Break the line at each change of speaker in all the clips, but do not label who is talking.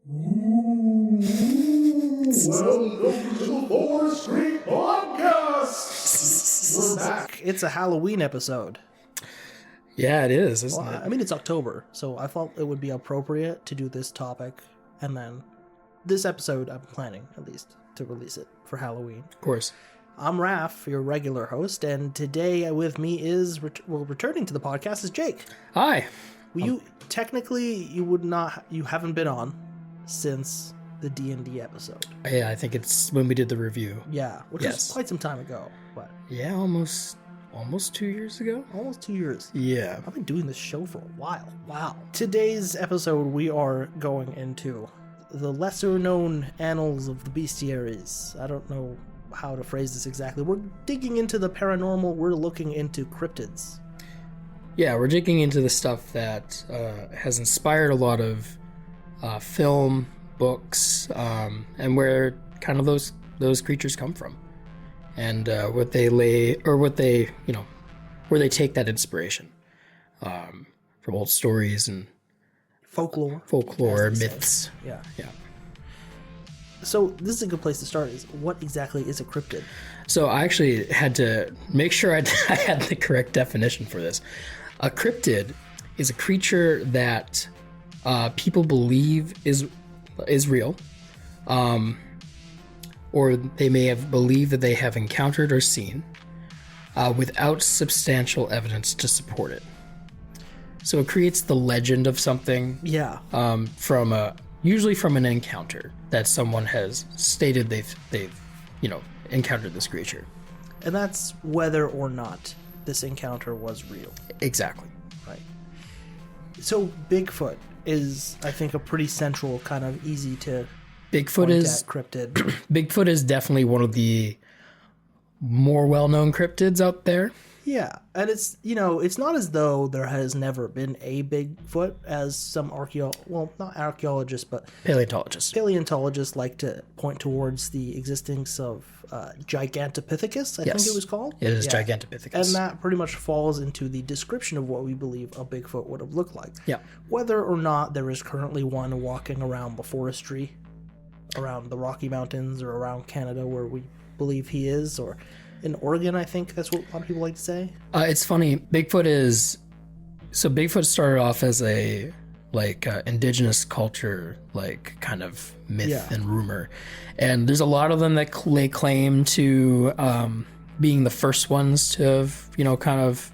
Welcome to the Forest Creek Podcast. We're back.
It's a Halloween episode.
Yeah, it is, isn't it?
I mean, it's October, so I thought it would be appropriate to do this topic, and then this episode I'm planning, at least, to release it for Halloween.
Of course.
I'm Raph, your regular host, and today with me is, returning to the podcast is Jake.
Hi.
You haven't been on since the D&D episode.
Yeah, I think it's when we did the review.
Yeah, which was quite some time ago. But
yeah, almost 2 years ago.
Almost 2 years.
Yeah.
I've been doing this show for a while. Wow. Today's episode, we are going into the lesser-known annals of the bestiaries. I don't know how to phrase this exactly. We're digging into the paranormal. We're looking into cryptids.
Yeah, we're digging into the stuff that has inspired a lot of film, books, and where kind of those creatures come from, and where they take that inspiration from old stories and
folklore,
myths.
Yeah. So this is a good place to start. Is what exactly is a cryptid?
So I actually had to make sure I had the correct definition for this. A cryptid is a creature that people believe is real, or they may have believed that they have encountered or seen, without substantial evidence to support it. So it creates the legend of something.
Yeah.
Usually from an encounter that someone has stated they've encountered this creature.
And that's whether or not this encounter was real.
Exactly.
Right. So Bigfoot is, I think, a pretty central kind of easy to
Bigfoot is
cryptid.
Bigfoot is definitely one of the more well-known cryptids out there.
Yeah, and it's not as though there has never been a Bigfoot, as some not archaeologists, but paleontologists like to point towards the existence of Gigantopithecus, I think it was called.
It is Gigantopithecus.
And that pretty much falls into the description of what we believe a Bigfoot would have looked like.
Yeah.
Whether or not there is currently one walking around the forestry, around the Rocky Mountains, or around Canada where we believe he is, or in Oregon, I think that's what a lot of people like to say.
It's funny. Bigfoot started off as a indigenous culture, kind of myth and rumor, and there's a lot of them that lay claim to being the first ones to have kind of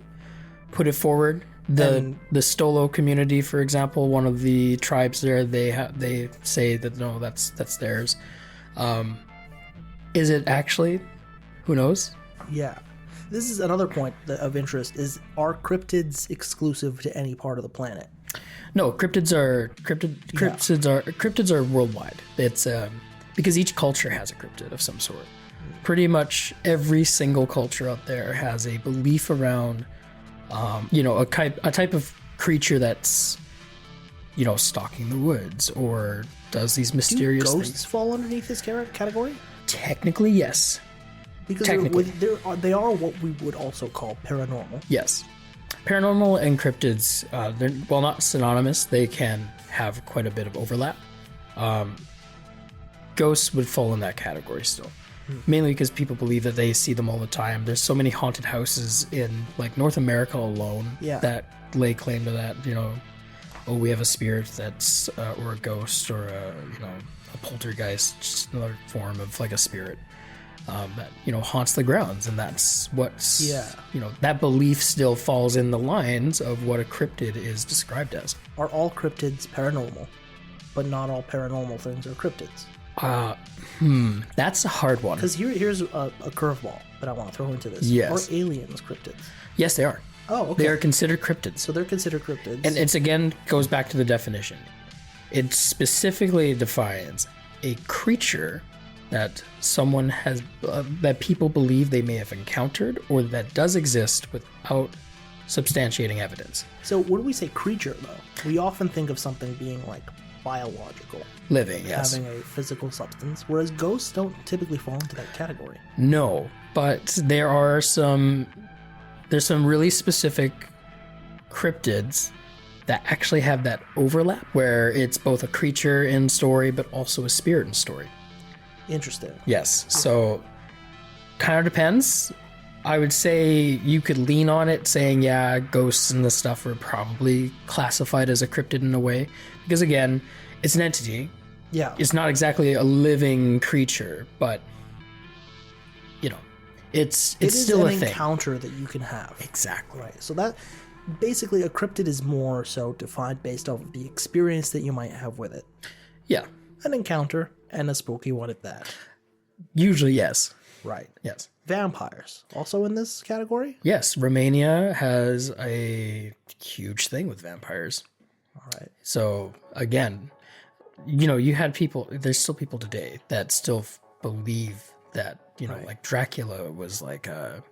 put it forward. The Stolo community, for example, one of the tribes there, they say that no, that's theirs. Is it actually? Who knows?
Yeah. This is another point of interest, are cryptids exclusive to any part of the planet?
No, cryptids are worldwide. It's because each culture has a cryptid of some sort. Pretty much every single culture out there has a belief around a type of creature that's stalking the woods or does these mysterious
Do ghosts
things.
fall underneath this category?
Technically, yes.
Because they are what we would also call paranormal.
Yes. Paranormal and cryptids, they're, well, not synonymous. They can have quite a bit of overlap. Ghosts would fall in that category still. Mainly because people believe that they see them all the time. There's so many haunted houses in North America alone that lay claim to that. We have a spirit that's or a ghost or a poltergeist, just another form of a spirit that haunts the grounds, and that's what's that belief still falls in the lines of what a cryptid is described as.
Are all cryptids paranormal, but not all paranormal things are cryptids?
That's a hard one.
Because here's a curveball that I want to throw into this.
Yes.
Are aliens cryptids?
Yes, they are.
Oh, okay.
They are considered cryptids.
So they're considered cryptids.
And it's again goes back to the definition. It specifically defines a creature that someone has, that people believe they may have encountered or that does exist without substantiating evidence.
So when we say creature, though, we often think of something being biological.
Living, yes.
Having a physical substance, whereas ghosts don't typically fall into that category.
No, but there's some really specific cryptids that actually have that overlap where it's both a creature in story but also a spirit in story.
Interesting.
Yes. So kind of depends. I would say you could lean on it saying, yeah, ghosts and this stuff are probably classified as a cryptid in a way. Because again, it's an entity.
Yeah.
It's not exactly a living creature, but, you know, it's still a thing.
It is an encounter that you can have.
Exactly.
Right. So that, basically, a cryptid is more so defined based off of the experience that you might have with it.
Yeah.
An encounter, and a spooky one at that.
Usually, yes.
Right.
Yes.
Vampires, also in this category?
Yes. Romania has a huge thing with vampires.
All right.
So, again, you know, you had people, there's still people today that still believe that, you know, like Dracula was like a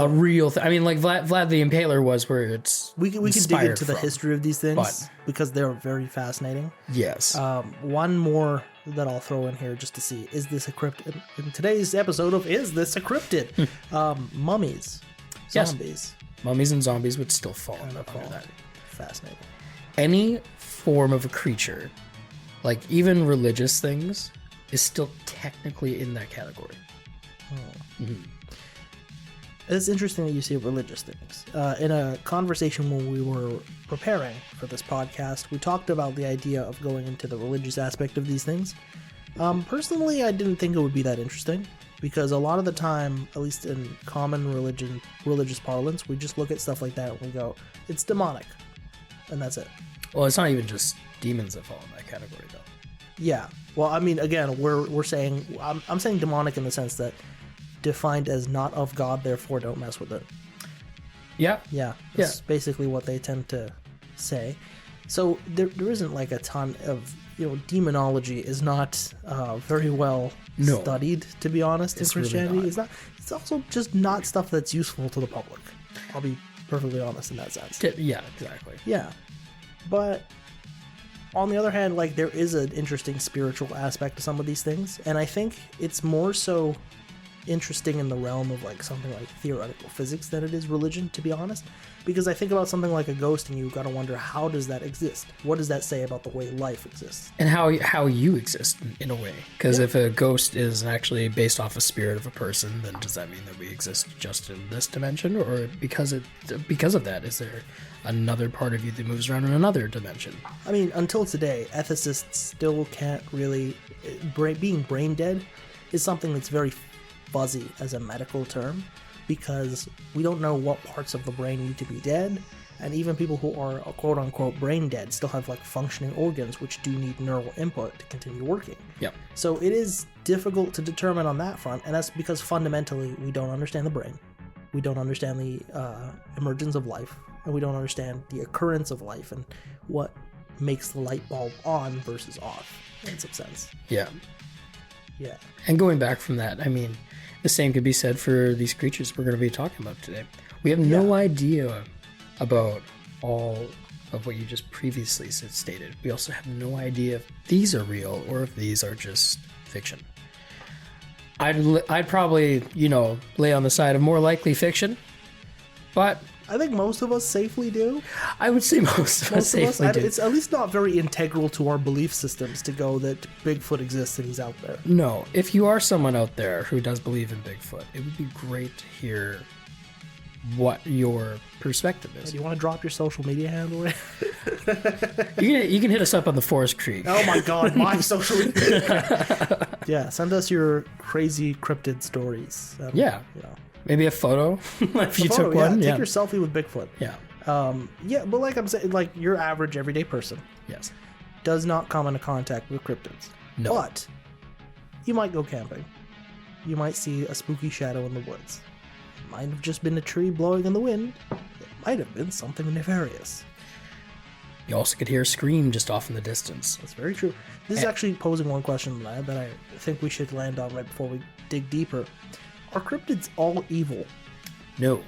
real thing. I mean, like Vlad the Impaler was, where it's
we can dig into the history of these things because they're very fascinating.
Yes.
One more that I'll throw in here just to see, is this a cryptid? In today's episode of Is This a Cryptid? Mummies. Zombies.
Yes. Mummies and zombies would still fall under that.
Fascinating.
Any form of a creature, like even religious things, is still technically in that category. Mm-hmm.
It's interesting that you say religious things. In a conversation when we were preparing for this podcast, we talked about the idea of going into the religious aspect of these things. Personally, I didn't think it would be that interesting, because a lot of the time, at least in common religious parlance, we just look at stuff like that and we go, it's demonic, and that's it.
Well, it's not even just demons that fall in that category, though.
Yeah. Well, I mean, again, we're saying, I'm saying demonic in the sense that defined as not of God, therefore don't mess with it.
Yeah.
Yeah. That's basically what they tend to say. So there isn't like a ton of, you know, demonology is not very well studied, to be honest, in Christianity.
Really
it's not. It's also just not stuff that's useful to the public. I'll be perfectly honest in that sense.
Yeah, exactly.
Yeah. But on the other hand, like, there is an interesting spiritual aspect to some of these things, and I think it's more so interesting in the realm of like something like theoretical physics than it is religion, to be honest, because I think about something like a ghost and you've got to wonder, how does that exist? What does that say about the way life exists?
And how you exist in a way, because if a ghost is actually based off a spirit of a person, then does that mean that we exist just in this dimension, or because of that, is there another part of you that moves around in another dimension?
I mean, until today, ethicists still can't really, being brain dead is something that's very fuzzy as a medical term, because we don't know what parts of the brain need to be dead, and even people who are quote-unquote brain dead still have like functioning organs which do need neural input to continue working.
Yep.
So it is difficult to determine on that front, and that's because fundamentally we don't understand the brain, we don't understand the emergence of life, and we don't understand the occurrence of life and what makes the light bulb on versus off in some sense.
Yeah.
And
going back from that, I mean, the same could be said for these creatures we're going to be talking about today. We have no idea about all of what you just previously stated. We also have no idea if these are real or if these are just fiction. I'd probably, lay on the side of more likely fiction, but
I think most of us safely do.
I would say most of us safely do.
It's at least not very integral to our belief systems to go that Bigfoot exists and he's out there.
No. If you are someone out there who does believe in Bigfoot, it would be great to hear what your perspective is.
Do you want to drop your social media handle?
You can hit us up on the Forest Creek.
Oh my God, my social media. Yeah, send us your crazy cryptid stories.
Maybe a photo if you took one.
Take your selfie with Bigfoot.
Yeah.
But like I'm saying, like your average everyday person.
Yes.
Does not come into contact with cryptids.
No.
But you might go camping. You might see a spooky shadow in the woods. It might have just been a tree blowing in the wind. It might have been something nefarious.
You also could hear a scream just off in the distance.
That's very true. This is actually posing one question that I think we should land on right before we dig deeper. Are cryptids all evil?
No.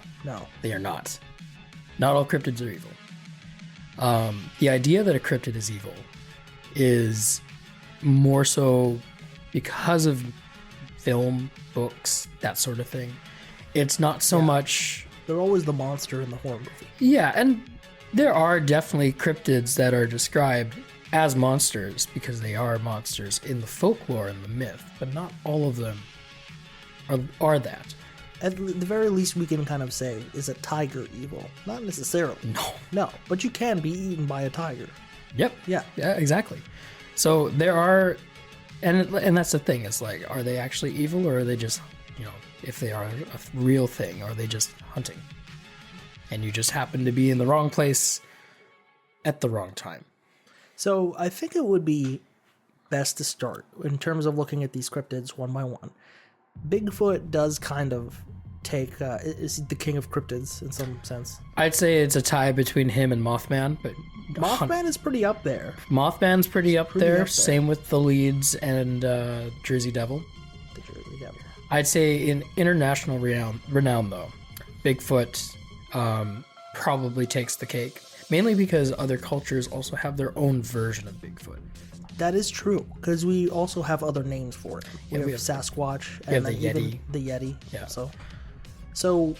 They are not. Not all cryptids are evil. The idea that a cryptid is evil is more so because of film, books, that sort of thing. It's not so much...
They're always the monster in the horror movie.
Yeah, and There are definitely cryptids that are described as monsters because they are monsters in the folklore and the myth, but not all of them are that.
At the very least, we can kind of say, is a tiger evil? Not necessarily. No, but you can be eaten by a tiger.
Yep. Yeah, exactly. So there are, and that's the thing, is like, are they actually evil, or are they just, if they are a real thing, are they just hunting? And you just happen to be in the wrong place at the wrong time.
So I think it would be best to start, in terms of looking at these cryptids one by one. Bigfoot does kind of take, is the king of cryptids in some sense.
I'd say it's a tie between him and Mothman, but
Mothman is pretty up there.
Mothman's pretty up there. Same with the Leeds and Jersey Devil.
The Jersey Devil.
I'd say in international renown though, Bigfoot probably takes the cake, mainly because other cultures also have their own version of Bigfoot.
That is true, because we also have other names for it. We have Sasquatch and
the Yeti.
The Yeti.
Yeah.
So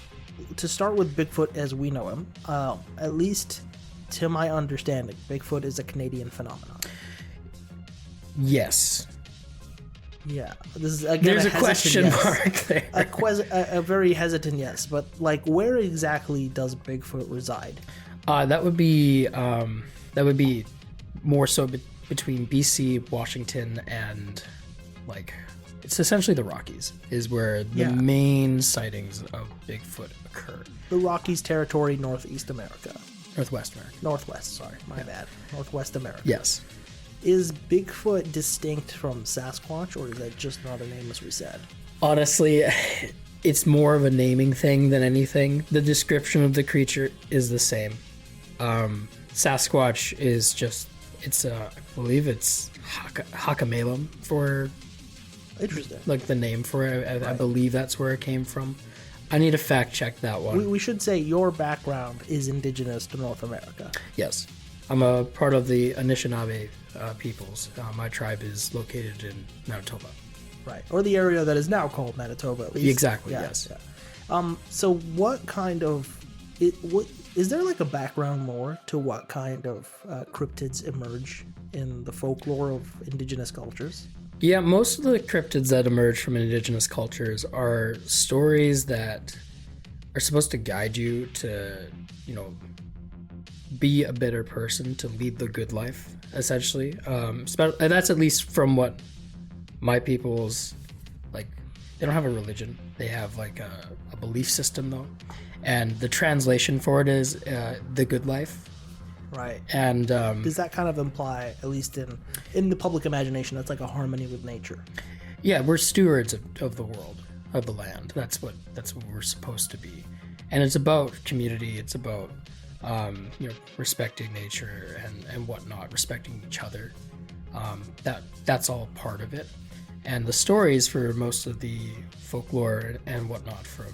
to start with Bigfoot as we know him, at least to my understanding, Bigfoot is a Canadian phenomenon.
Yes.
Yeah. This is again
there's a question
yes.
mark there.
A very hesitant yes, but like, where exactly does Bigfoot reside?
That would be more so between BC, Washington, and like it's essentially the Rockies is where the main sightings of Bigfoot occur.
The Rockies territory, Northwest America.
Northwest,
sorry, my bad. Northwest America.
Yes.
Is Bigfoot distinct from Sasquatch, or is that just another name, as we said?
Honestly, it's more of a naming thing than anything. The description of the creature is the same. Sasquatch is just, I believe it's Hakamalum for...
Interesting.
Like the name for it. I believe that's where it came from. I need to fact check that one.
We should say your background is indigenous to North America.
Yes. I'm a part of the Anishinaabe peoples. My tribe is located in Manitoba.
Right. Or the area that is now called Manitoba, at least.
Exactly, yes.
Yeah. So what kind of... is there like a background lore to what kind of cryptids emerge in the folklore of indigenous cultures?
Yeah, most of the cryptids that emerge from indigenous cultures are stories that are supposed to guide you to, be a better person, to lead the good life, essentially. And that's at least from what my people's, like, they don't have a religion. They have, like, a belief system, though. And the translation for it is the good life.
Right.
And
does that kind of imply, at least in the public imagination, that's like a harmony with nature?
Yeah, we're stewards of the world, of the land. That's what we're supposed to be. And it's about community. It's about respecting nature and whatnot, respecting each other. That's all part of it. And the stories for most of the folklore and whatnot from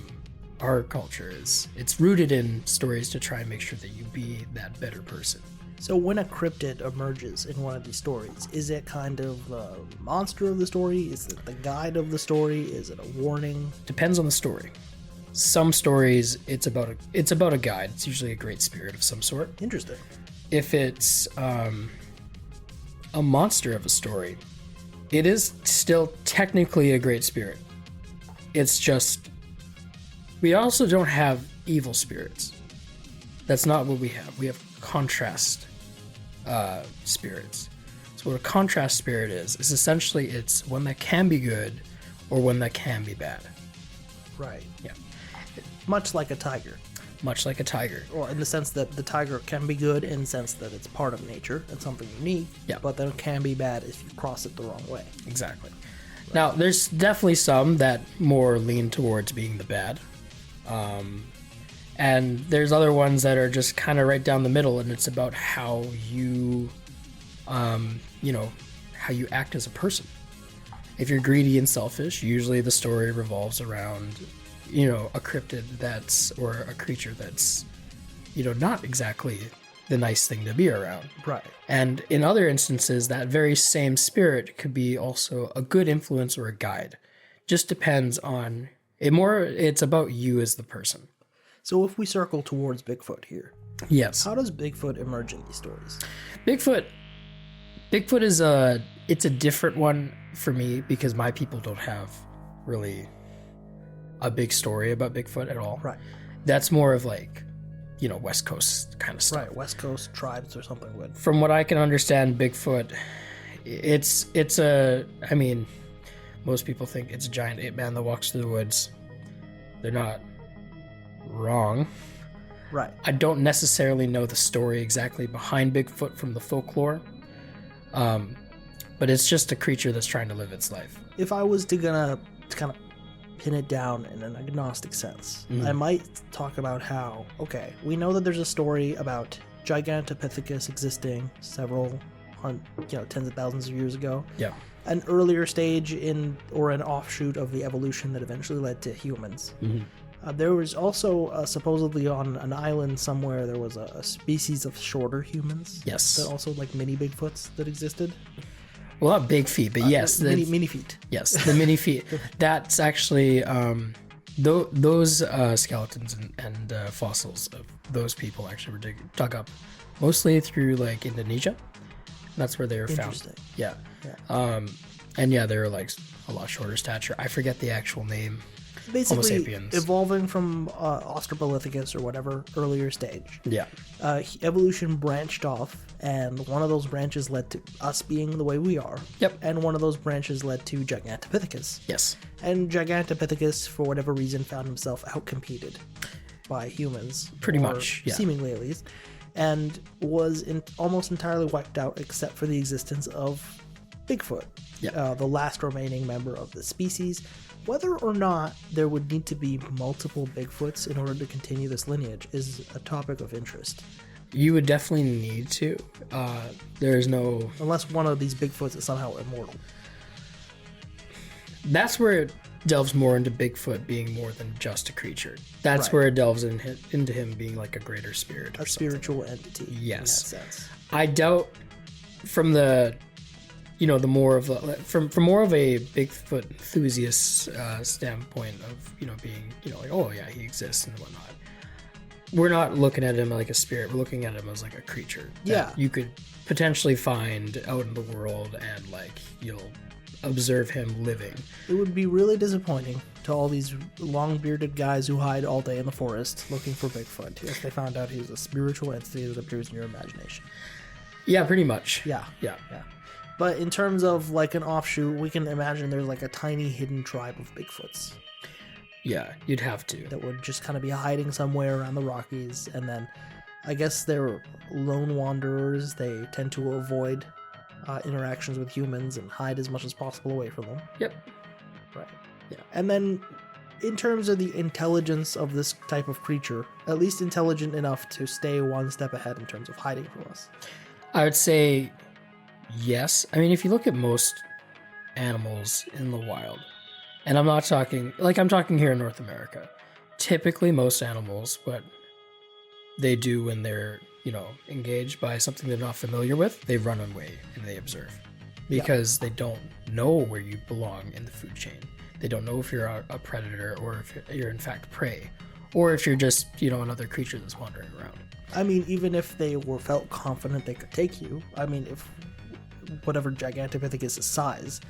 our culture it's rooted in stories to try and make sure that you be that better person.
So when a cryptid emerges in one of these stories, is it kind of the monster of the story? Is it the guide of the story? Is it a warning?
Depends on the story. Some stories it's about a guide. It's usually a great spirit of some sort.
Interesting.
If it's a monster of a story, it is still technically a great spirit. It's just we also don't have evil spirits. That's not what we have. We have contrast spirits. So what a contrast spirit is essentially it's one that can be good or one that can be bad.
Right.
Yeah.
Much like a tiger.
Much like a tiger.
Or in the sense that the tiger can be good in the sense that it's part of nature and something unique.
Yeah.
But then it can be bad if you cross it the wrong way.
Exactly. Right. Now, there's definitely some that more lean towards being the bad. And there's other ones that are just kind of right down the middle, and it's about how you, how you act as a person. If you're greedy and selfish, usually the story revolves around, a cryptid or a creature that's, not exactly the nice thing to be around.
Right.
And in other instances, that very same spirit could be also a good influence or a guide. Just depends on... It's about you as the person.
So if we circle towards Bigfoot here,
Yes.
How does Bigfoot emerge in these stories?
Bigfoot is it's a different one for me because my people don't have really a big story about Bigfoot at all.
Right.
That's more of like, West Coast kind of stuff.
Right, West Coast tribes or something would.
From what I can understand, Bigfoot, most people think it's a giant ape man that walks through the woods. They're not wrong.
Right.
I don't necessarily know the story exactly behind Bigfoot from the folklore, but it's just a creature that's trying to live its life.
If I was to kind of pin it down in an agnostic sense, I might talk about how, okay, we know that there's a story about Gigantopithecus existing several tens of thousands of years ago.
Yeah.
An earlier stage or an offshoot of the evolution that eventually led to humans. There was also supposedly on an island somewhere there was a species of shorter humans.
Yes.
That also like mini Bigfoots that existed.
Well, not big feet, but yes,
mini feet.
Yes, the mini feet. That's actually those skeletons and fossils of those people actually were dug up mostly through like Indonesia. That's where they were found.
Interesting.
Yeah. And yeah, they were like a lot shorter stature. I forget the actual name.
Basically,
Homo sapiens.
evolving from Australopithecus or whatever earlier stage.
Yeah.
Evolution branched off, and one of those branches led to us being the way we are.
Yep.
And one of those branches led to Gigantopithecus.
Yes.
And Gigantopithecus, for whatever reason, found himself outcompeted by humans.
Pretty much, yeah.
Seemingly, at least. And was almost entirely wiped out except for the existence of Bigfoot, the last remaining member of the species. Whether or not there would need to be multiple Bigfoots in order to continue this lineage is a topic of interest.
You would definitely need to. There's no...
Unless one of these Bigfoots is somehow immortal.
That's where it delves more into Bigfoot being more than just a creature. That's
Right.
where it delves into him being like a greater spirit.
A spiritual entity.
Yes.
In that sense.
I doubt from the... the more of from more of a Bigfoot enthusiast standpoint of being like, oh yeah, he exists and whatnot. We're not looking at him like a spirit. We're looking at him as like a creature that you could potentially find out in the world, and like you'll observe him living.
It would be really disappointing to all these long-bearded guys who hide all day in the forest looking for Bigfoot if they found out he was a spiritual entity that appears in your imagination.
Yeah, pretty much.
Yeah.
Yeah.
But in terms of like an offshoot, we can imagine there's like a tiny hidden tribe of Bigfoots
Yeah, you'd have to.
that would just kind of be hiding somewhere around the Rockies. And then I guess they're lone wanderers. They tend to avoid interactions with humans and hide as much as possible away from them.
Yep.
Right.
Yeah.
And then in terms of the intelligence of this type of creature, at least intelligent enough to stay one step ahead in terms of hiding from us.
I would say yes. I mean, if you look at most animals in the wild, and I'm not talking, I'm talking here in North America, typically most animals, what they do when they're, engaged by something they're not familiar with, they run away and they observe. Because they don't know where you belong in the food chain. They don't know if you're a predator or if you're in fact prey, or if you're just, another creature that's wandering around.
I mean, even if they felt confident they could take you, I mean, if whatever Gigantopithecus' size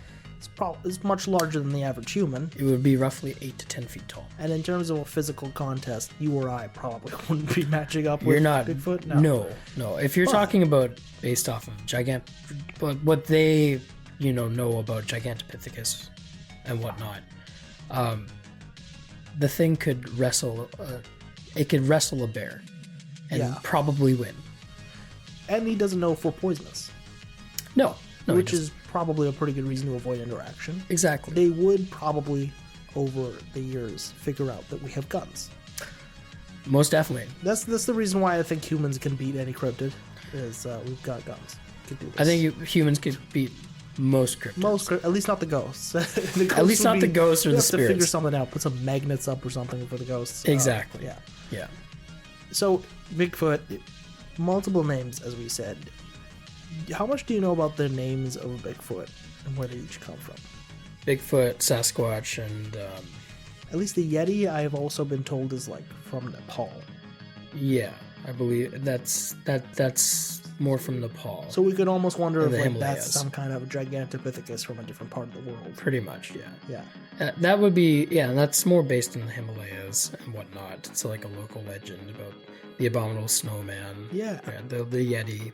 is much larger than the average human.
It would be roughly 8 to 10 feet tall.
And in terms of a physical contest, you or I probably wouldn't be matching up with Bigfoot.
No. If you're talking about based off of but what they, know about Gigantopithecus and whatnot, the thing could wrestle. It could wrestle a bear, and probably win.
And he doesn't know if we're poisonous.
No,
which is probably a pretty good reason to avoid interaction.
Exactly.
They would probably, over the years, figure out that we have guns.
Most definitely.
That's the reason why I think humans can beat any cryptid, is we've got guns. Can do this.
I think humans could beat most cryptids.
At least not the ghosts.
At least not the ghosts or the spirits.
You have to figure something out. Put some magnets up or something for the ghosts.
Exactly.
Yeah. So, Bigfoot, multiple names, as we said. How much do you know about the names of Bigfoot and where they each come from?
Bigfoot, Sasquatch, and...
At least the Yeti, I have also been told, is from Nepal.
Yeah. I believe that's more from Nepal.
So we could almost wonder if like, that's
Himalayas.
some kind of Gigantopithecus from a different part of the world.
Pretty much, yeah.
Yeah.
That would be, that's more based in the Himalayas and whatnot. It's like a local legend about the abominable snowman.
Yeah.
The Yeti.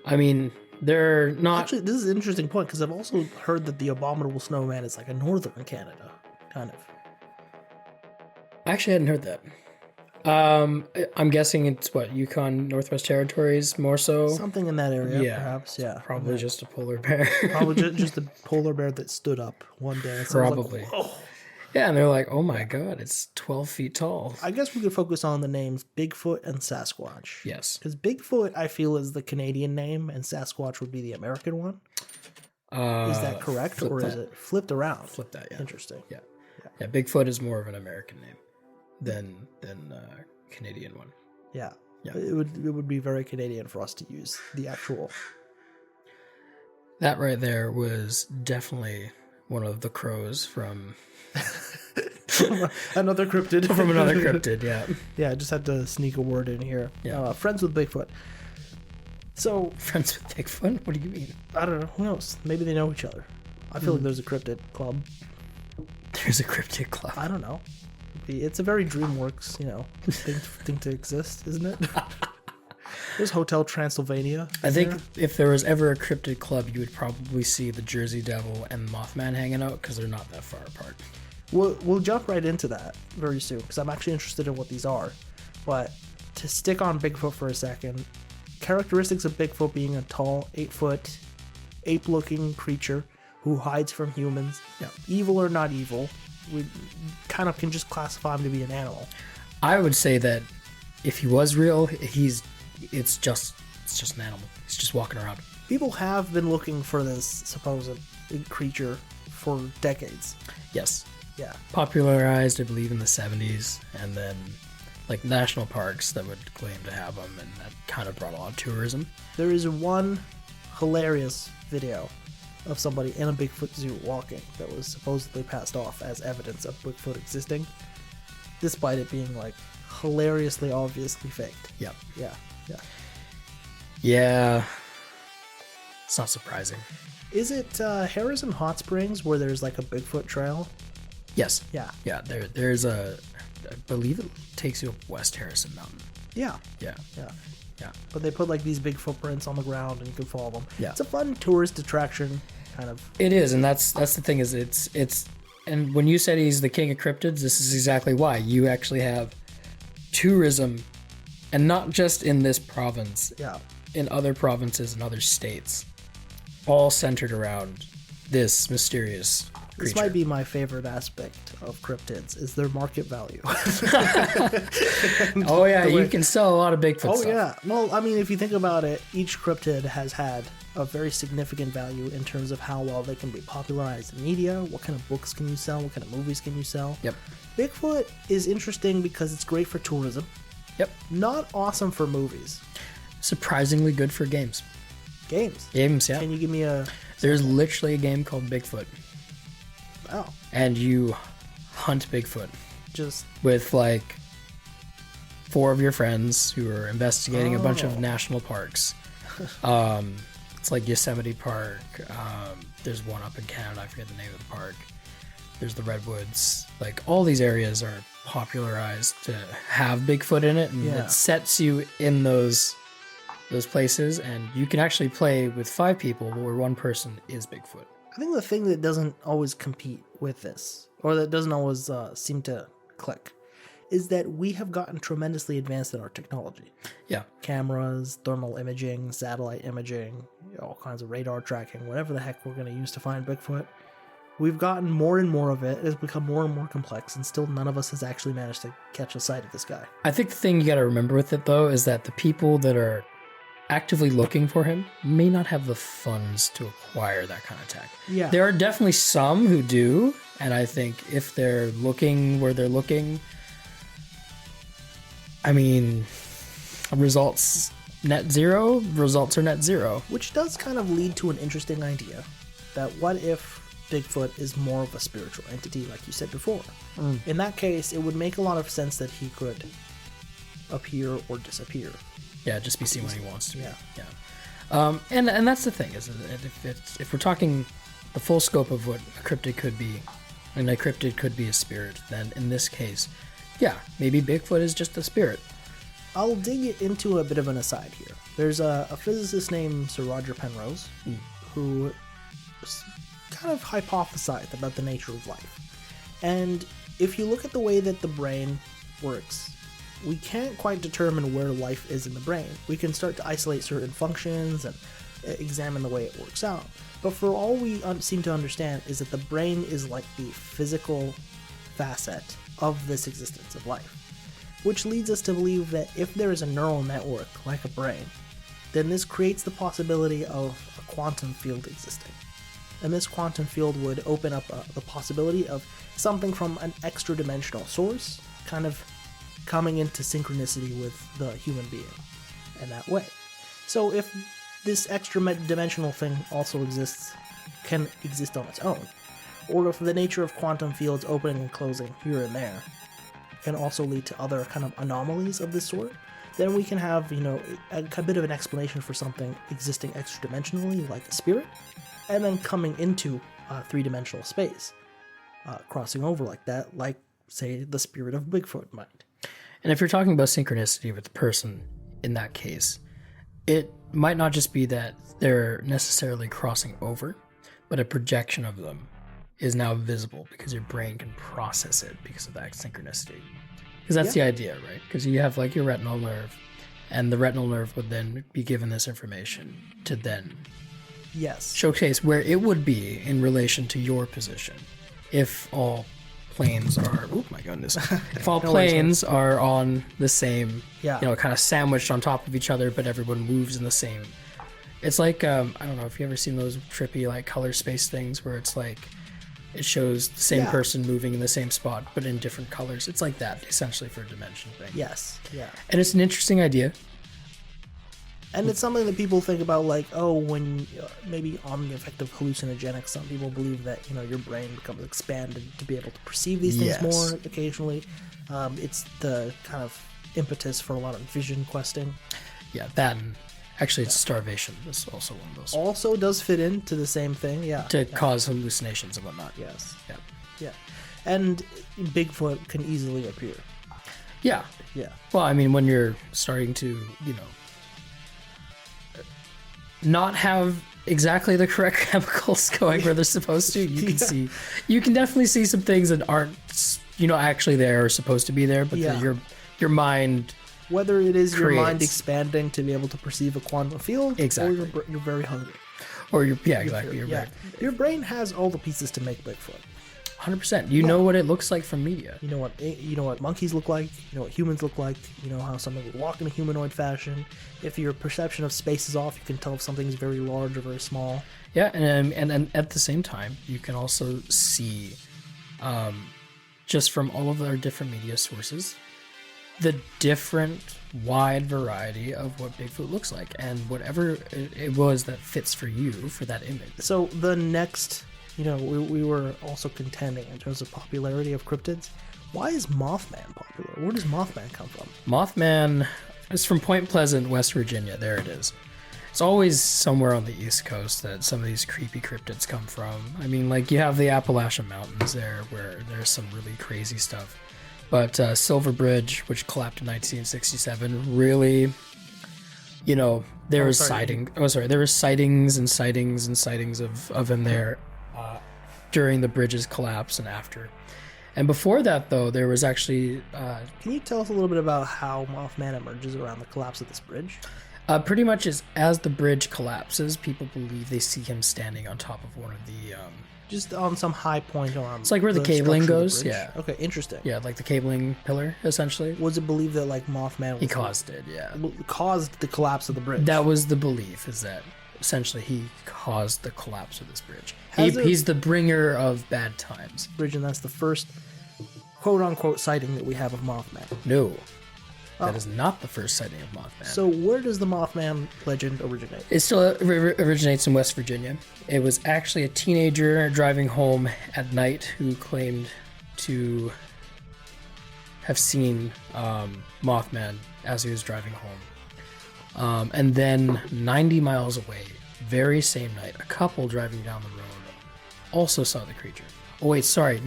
I mean, they're not...
Actually, this is an interesting point, because I've also heard that the abominable snowman is like a northern Canada, kind of.
I actually hadn't heard that. I'm guessing it's what, Yukon, Northwest Territories, more so?
Something in that area, perhaps, yeah.
Probably just a polar bear.
Probably just a polar bear that stood up one day. And
Probably.
like, whoa.
Yeah, and they're like, oh my god, it's 12 feet tall.
I guess we could focus on the names Bigfoot and Sasquatch.
Yes.
Because Bigfoot, I feel, is the Canadian name, and Sasquatch would be the American one. Is that correct, or is it flipped around?
Flip that, yeah.
Interesting.
Yeah, Bigfoot is more of an American name than Canadian one.
Yeah.
Yeah.
It would be very Canadian for us to use the actual.
That right there was definitely one of the crows from
another cryptid.
From another cryptid, yeah.
Yeah, I just had to sneak a word in here.
Yeah.
Friends with Bigfoot. So
Friends with Bigfoot? What do you mean?
I don't know. Who knows? Maybe they know each other. I feel like there's a cryptid club.
There's a cryptid club.
I don't know. It's a very DreamWorks, thing to exist, isn't it? There's Hotel Transylvania.
I think if there was ever a cryptid club, you would probably see the Jersey Devil and Mothman hanging out because they're not that far apart.
We'll jump right into that very soon because I'm actually interested in what these are. But to stick on Bigfoot for a second, characteristics of Bigfoot being a tall, 8-foot, ape-looking creature who hides from humans.
Yeah.
Evil or not evil, we kind of can just classify him to be an animal.
I would say that if he was real, it's just an animal. He's just walking around.
People have been looking for this supposed creature for decades.
Yes.
Yeah.
Popularized, I believe, in the 70s, and then like national parks that would claim to have them, and that kind of brought a lot of tourism.
There is one hilarious video of somebody in a Bigfoot zoo walking that was supposedly passed off as evidence of Bigfoot existing, despite it being like hilariously obviously faked.
Yep.
Yeah.
It's not surprising.
Is it Harrison Hot Springs where there's like a Bigfoot trail?
Yes.
Yeah.
Yeah, there's I believe it takes you up West Harrison Mountain.
Yeah.
Yeah.
But they put like these big footprints on the ground and you can follow them.
Yeah.
It's a fun tourist attraction, kind of.
It is, and that's the thing is it's and when you said he's the king of cryptids, this is exactly why. You actually have tourism, and not just in this province.
Yeah.
In other provinces and other states, all centered around this mysterious creature.
This might be my favorite aspect of cryptids is their market value.
Oh yeah, you can sell a lot of Bigfoot stuff.
Oh yeah. Well, I mean, if you think about it, each cryptid has had a very significant value in terms of how well they can be popularized in media, what kind of books can you sell, what kind of movies can you sell.
Yep.
Bigfoot is interesting because it's great for tourism.
Yep.
Not awesome for movies.
Surprisingly good for games.
Games,
yeah.
Can you give me a...
There's literally a game called Bigfoot.
Oh.
And you hunt Bigfoot.
Just...
with like 4 of your friends who are investigating a bunch of national parks. It's like Yosemite Park. There's one up in Canada. I forget the name of the park. There's the Redwoods. Like all these areas are popularized to have Bigfoot in it, and it sets you in those places, and you can actually play with 5 people where one person is Bigfoot.
I think the thing that doesn't always compete with this, or that doesn't always seem to click, is that we have gotten tremendously advanced in our technology.
Yeah.
Cameras, thermal imaging, satellite imaging, all kinds of radar tracking, whatever the heck we're going to use to find Bigfoot. We've gotten more and more of it. It has become more and more complex, and still none of us has actually managed to catch a sight of this guy.
I think the thing you got to remember with it, though, is that the people that are actively looking for him may not have the funds to acquire that kind of tech.
Yeah.
There are definitely some who do, and I think if they're looking where they're looking, I mean, results are net zero.
Which does kind of lead to an interesting idea, that what if Bigfoot is more of a spiritual entity, like you said before? In that case, it would make a lot of sense that he could appear or disappear.
Yeah, just be seen when he wants to.
Yeah.
And that's the thing, is if we're talking the full scope of what a cryptid could be, and a cryptid could be a spirit, then in this case, yeah, maybe Bigfoot is just a spirit.
I'll dig into a bit of an aside here. There's a physicist named Sir Roger Penrose who kind of hypothesized about the nature of life. And if you look at the way that the brain works, we can't quite determine where life is in the brain. We can start to isolate certain functions and examine the way it works out. But for all we seem to understand is that the brain is like the physical facet of this existence of life. Which leads us to believe that if there is a neural network like a brain, then this creates the possibility of a quantum field existing. And this quantum field would open up the possibility of something from an extra-dimensional source kind of coming into synchronicity with the human being in that way. So if this extra-dimensional thing also can exist on its own, or if the nature of quantum fields opening and closing here and there can also lead to other kind of anomalies of this sort, then we can have, a bit of an explanation for something existing extra-dimensionally, like a spirit, and then coming into three-dimensional space, crossing over like that, like, say, the spirit of Bigfoot might.
And if you're talking about synchronicity with the person in that case, it might not just be that they're necessarily crossing over, but a projection of them is now visible because your brain can process it because of that synchronicity. Because that's the idea, right? Because you have like your retinal nerve, and the retinal nerve would then be given this information to then showcase where it would be in relation to your position. If all planes are, oh my goodness, if all planes are on the same, kind of sandwiched on top of each other, but everyone moves in the same. It's like, I don't know if you've ever seen those trippy like color space things where it's like, it shows the same person moving in the same spot, but in different colors. It's like that, essentially, for a dimension thing.
Yes, yeah.
And it's an interesting idea.
And it's something that people think about, like, when maybe on the effect of hallucinogenics, some people believe that, your brain becomes expanded to be able to perceive these things more occasionally. It's the kind of impetus for a lot of vision questing.
Yeah, that and actually it's starvation. That's also one of those.
Also does fit into the same thing,
to cause hallucinations and whatnot.
Yes.
Yeah.
And Bigfoot can easily appear.
Yeah.
Yeah.
Well, I mean, when you're starting to, not have exactly the correct chemicals going where they're supposed to, you can definitely see some things that aren't, actually there or supposed to be there, but your mind,
whether it is your mind expanding to be able to perceive a quantum field,
exactly,
or you're very hungry,
or exactly,
your brain has all the pieces to make Bigfoot.
100%. You know what it looks like from media.
You know what monkeys look like. You know what humans look like. You know how something would walk in a humanoid fashion. If your perception of space is off, you can tell if something's very large or very small.
Yeah, and at the same time, you can also see, just from all of our different media sources, the different wide variety of what Bigfoot looks like, and whatever it was that fits for you for that image.
So the next. We were also contending in terms of popularity of cryptids. Why is Mothman popular? Where does Mothman come from?
Mothman is from Point Pleasant, West Virginia. There it is. It's always somewhere on the East Coast that some of these creepy cryptids come from. I mean, like, you have the Appalachian Mountains there where there's some really crazy stuff. But Silver Bridge, which collapsed in 1967, really... there were sightings and sightings and sightings of him there during the bridge's collapse and after. And before that, though, there was actually...
Can you tell us a little bit about how Mothman emerges around the collapse of this bridge?
Pretty much as the bridge collapses, people believe they see him standing on top of one of the...
just on some high point on...
It's like where the cabling goes, yeah.
Okay, interesting.
Yeah, like the cabling pillar, essentially.
Was it believed that, like, Mothman...
He caused it, yeah.
Caused the collapse of the bridge?
That was the belief, is that essentially he caused the collapse of this bridge. He's the bringer of bad times.
Bridge, and that's the first quote-unquote sighting that we have of Mothman.
No. That is not the first sighting of Mothman.
So where does the Mothman legend originate?
It still originates in West Virginia. It was actually a teenager driving home at night who claimed to have seen Mothman as he was driving home. And then 90 miles away, very same night, a couple driving down the road also saw the creature. Oh wait, sorry,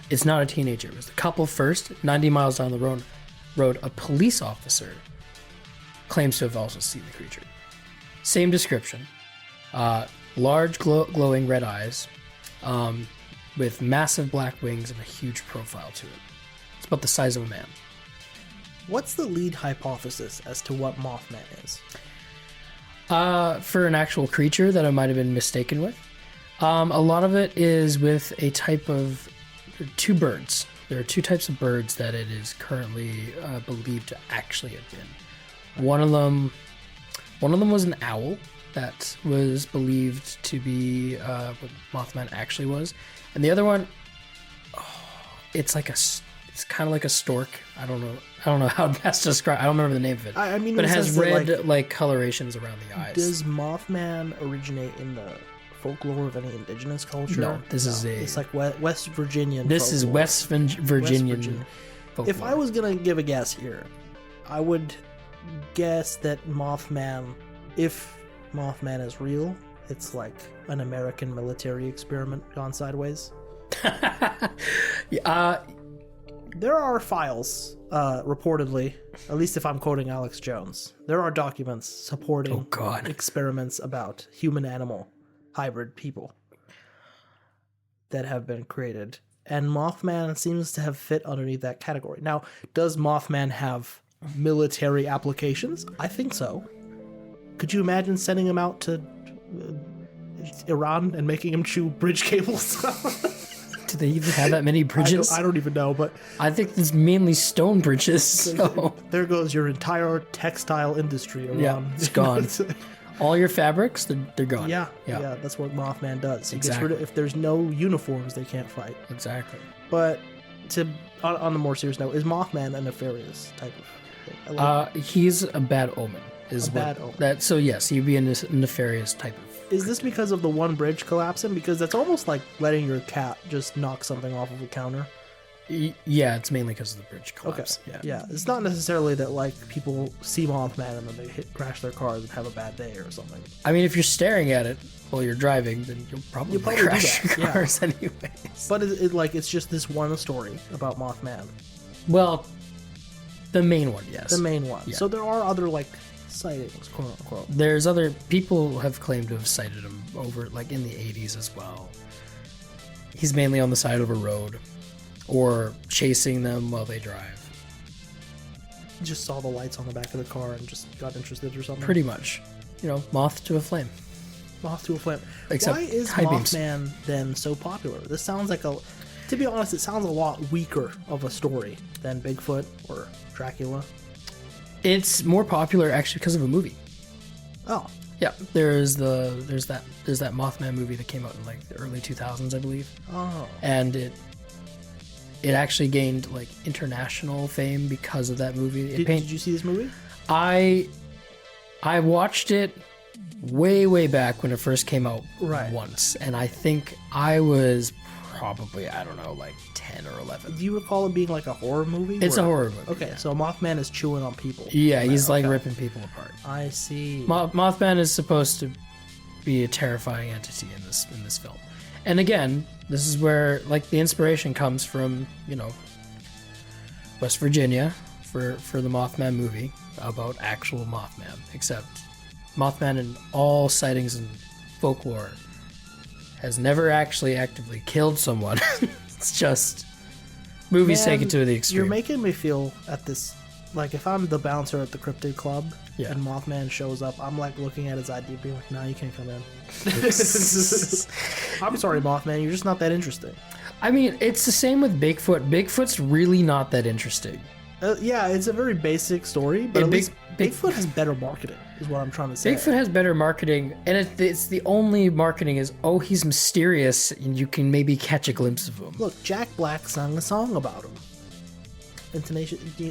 it's not a teenager. It was the couple first. 90 miles down the road, a police officer claims to have also seen the creature. Same description. Large glowing red eyes, with massive black wings and a huge profile to it. It's about the size of a man.
What's the lead hypothesis as to what Mothman is?
For an actual creature that I might have been mistaken with, a lot of it is with a type of two birds. There are two types of birds that it is currently believed to actually have been. One of them was an owl that was believed to be what Mothman actually was, and the other one, it's kind of like a stork. I don't know how best to describe. I don't remember the name of it.
I mean,
but it has red like colorations around the eyes.
Does Mothman originate in the folklore of any indigenous culture?
No, it's like
West Virginian.
This is West Virginian. Folklore.
If I was gonna give a guess here, I would guess that Mothman, if Mothman is real, it's like an American military experiment gone sideways. There are files, reportedly, at least if I'm quoting Alex Jones, there are documents supporting experiments about human-animal hybrid people that have been created. And Mothman seems to have fit underneath that category. Now, does Mothman have military applications? I think so. Could you imagine sending him out to Iran and making him chew bridge cables?
Do they even have that many bridges?
I don't even know, but
I think it's mainly stone bridges. So.
There goes your entire textile industry around.
Yeah, it's gone. All your fabrics, they're gone.
Yeah, that's what Mothman does. He
exactly.
gets rid of, if there's no uniforms, they can't fight.
Exactly.
But on the more serious note, is Mothman a nefarious type of thing?
He's a bad omen. Omen. So yes, he'd be a nefarious type of.
Is this because of the one bridge collapsing? Because that's almost like letting your cat just knock something off of a counter.
Yeah, it's mainly because of the bridge collapse.
Okay. Yeah, it's not necessarily that like people see Mothman and then they crash their cars and have a bad day or something.
I mean, if you're staring at it while you're driving, then you'll probably crash your cars anyways.
But it's just this one story about Mothman.
Well, the main one, yes.
The main one.
Yeah.
So there are other sightings, quote unquote.
There's other people have claimed to have sighted him over in the 80s as well. He's mainly on the side of a road or chasing them while they drive.
Just saw the lights on the back of the car and just got interested or something.
Pretty much. Moth to a flame.
Moth to a flame.
Except
why is Mothman then so popular? This sounds like to be honest, it sounds a lot weaker of a story than Bigfoot or Dracula.
It's more popular actually because of a movie.
Oh.
Yeah, there's that Mothman movie that came out in the early 2000s, I believe.
Oh.
And it actually gained international fame because of that movie.
Did you see this movie?
I watched it way back when it first came out once, and I think I was probably 10 or 11.
Do you recall it being a horror movie?
It's a horror movie.
Okay, so Mothman is chewing on people.
Yeah, he's ripping people apart.
I see.
Mothman is supposed to be a terrifying entity in this film. And again, this is where the inspiration comes from, West Virginia for the Mothman movie about actual Mothman, except Mothman in all sightings and folklore has never actually actively killed someone. It's just movies take it to the extreme.
You're making me feel at this if I'm the bouncer at the Cryptid Club and Mothman shows up, I'm looking at his ID being nah, you can't come in. I'm sorry, Mothman, you're just not that interesting.
I mean, it's the same with Bigfoot. Bigfoot's really not that interesting.
Yeah, it's a very basic story, but at least Bigfoot has better marketing, is what I'm trying to say.
Bigfoot has better marketing, and it's the only marketing is, he's mysterious, and you can maybe catch a glimpse of him.
Look, Jack Black sang a song about him. Tenacious D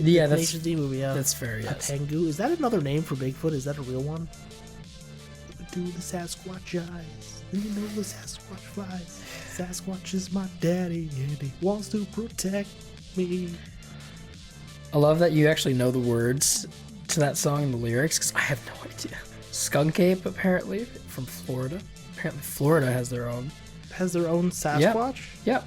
movie, yeah.
That's fair, yes.
Patengu. Is that another name for Bigfoot? Is that a real one? Do the Sasquatch eyes, and you know the Sasquatch flies. Sasquatch is my daddy, and he wants to protect me.
I love that you actually know the words to that song and the lyrics, because I have no idea. Skunk ape, apparently, from Florida. Apparently Florida has their own.
Has their own Sasquatch?
Yep.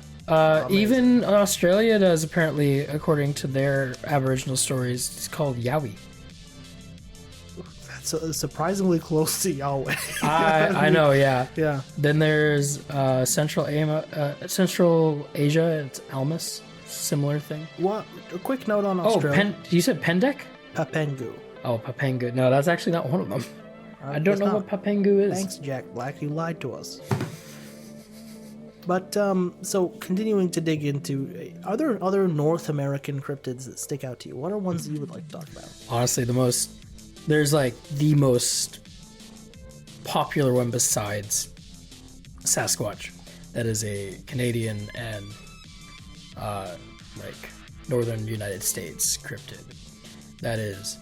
Even Australia does, apparently, according to their Aboriginal stories. It's called Yowie.
That's surprisingly close to Yahweh.
I know, yeah.
Yeah.
Then there's Central Asia, it's Almas. Similar thing.
What? A quick note on Australia.
You said Pendek?
Papengu.
Oh, Papengu. No, that's actually not one of them. I don't know what Papengu is.
Thanks, Jack Black. You lied to us. But, so, continuing to dig into, are there other North American cryptids that stick out to you? What are ones that you would like to talk about?
Honestly, the most popular one besides Sasquatch. That is a Canadian and, northern United States cryptid. That is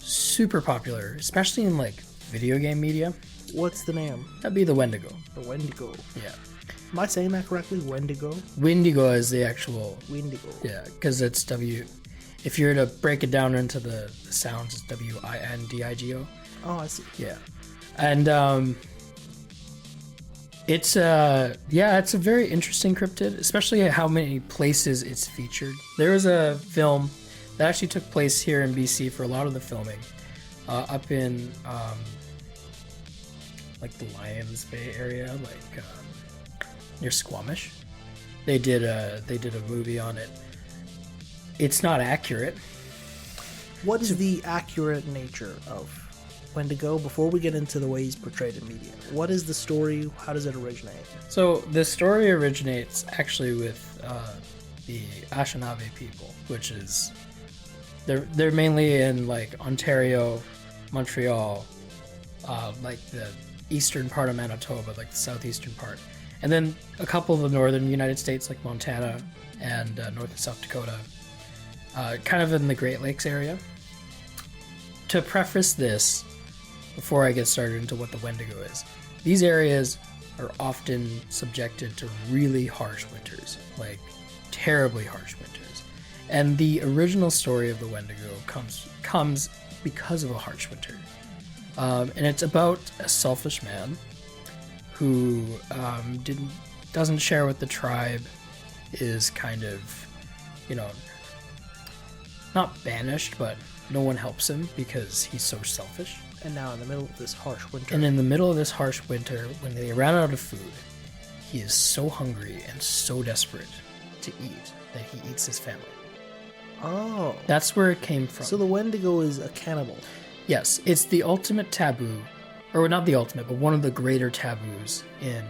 super popular, especially in, video game media.
What's the name?
That'd be the Wendigo.
The Wendigo.
Yeah.
Am I saying that correctly? Wendigo?
Wendigo is the actual...
Wendigo.
Yeah, because it's If you were to break it down into the sounds, it's Windigo.
Oh, I see.
Yeah. And it's a very interesting cryptid, especially how many places it's featured. There was a film that actually took place here in BC for a lot of the filming, up in the Lions Bay area, near Squamish. They did a movie on it. It's not accurate.
What is the accurate nature of Wendigo? Before we get into the way he's portrayed in media, what is the story? How does it originate?
So the story originates actually with the Anishinaabe people, which is they're mainly in Ontario, Montreal, the eastern part of Manitoba, the southeastern part. And then a couple of the northern United States, like Montana and North and South Dakota, kind of in the Great Lakes area. To preface this, before I get started into what the Wendigo is, these areas are often subjected to really harsh winters, terribly harsh winters. And the original story of the Wendigo comes because of a harsh winter. And it's about a selfish man who doesn't share with the tribe, is kind of, not banished, but no one helps him because he's so selfish.
And now in the middle of this harsh winter.
And in the middle of this harsh winter, when they ran out of food, he is so hungry and so desperate to eat that he eats his family.
Oh.
That's where it came from.
So the Wendigo is a cannibal.
Yes, it's the ultimate taboo, or not the ultimate, but one of the greater taboos in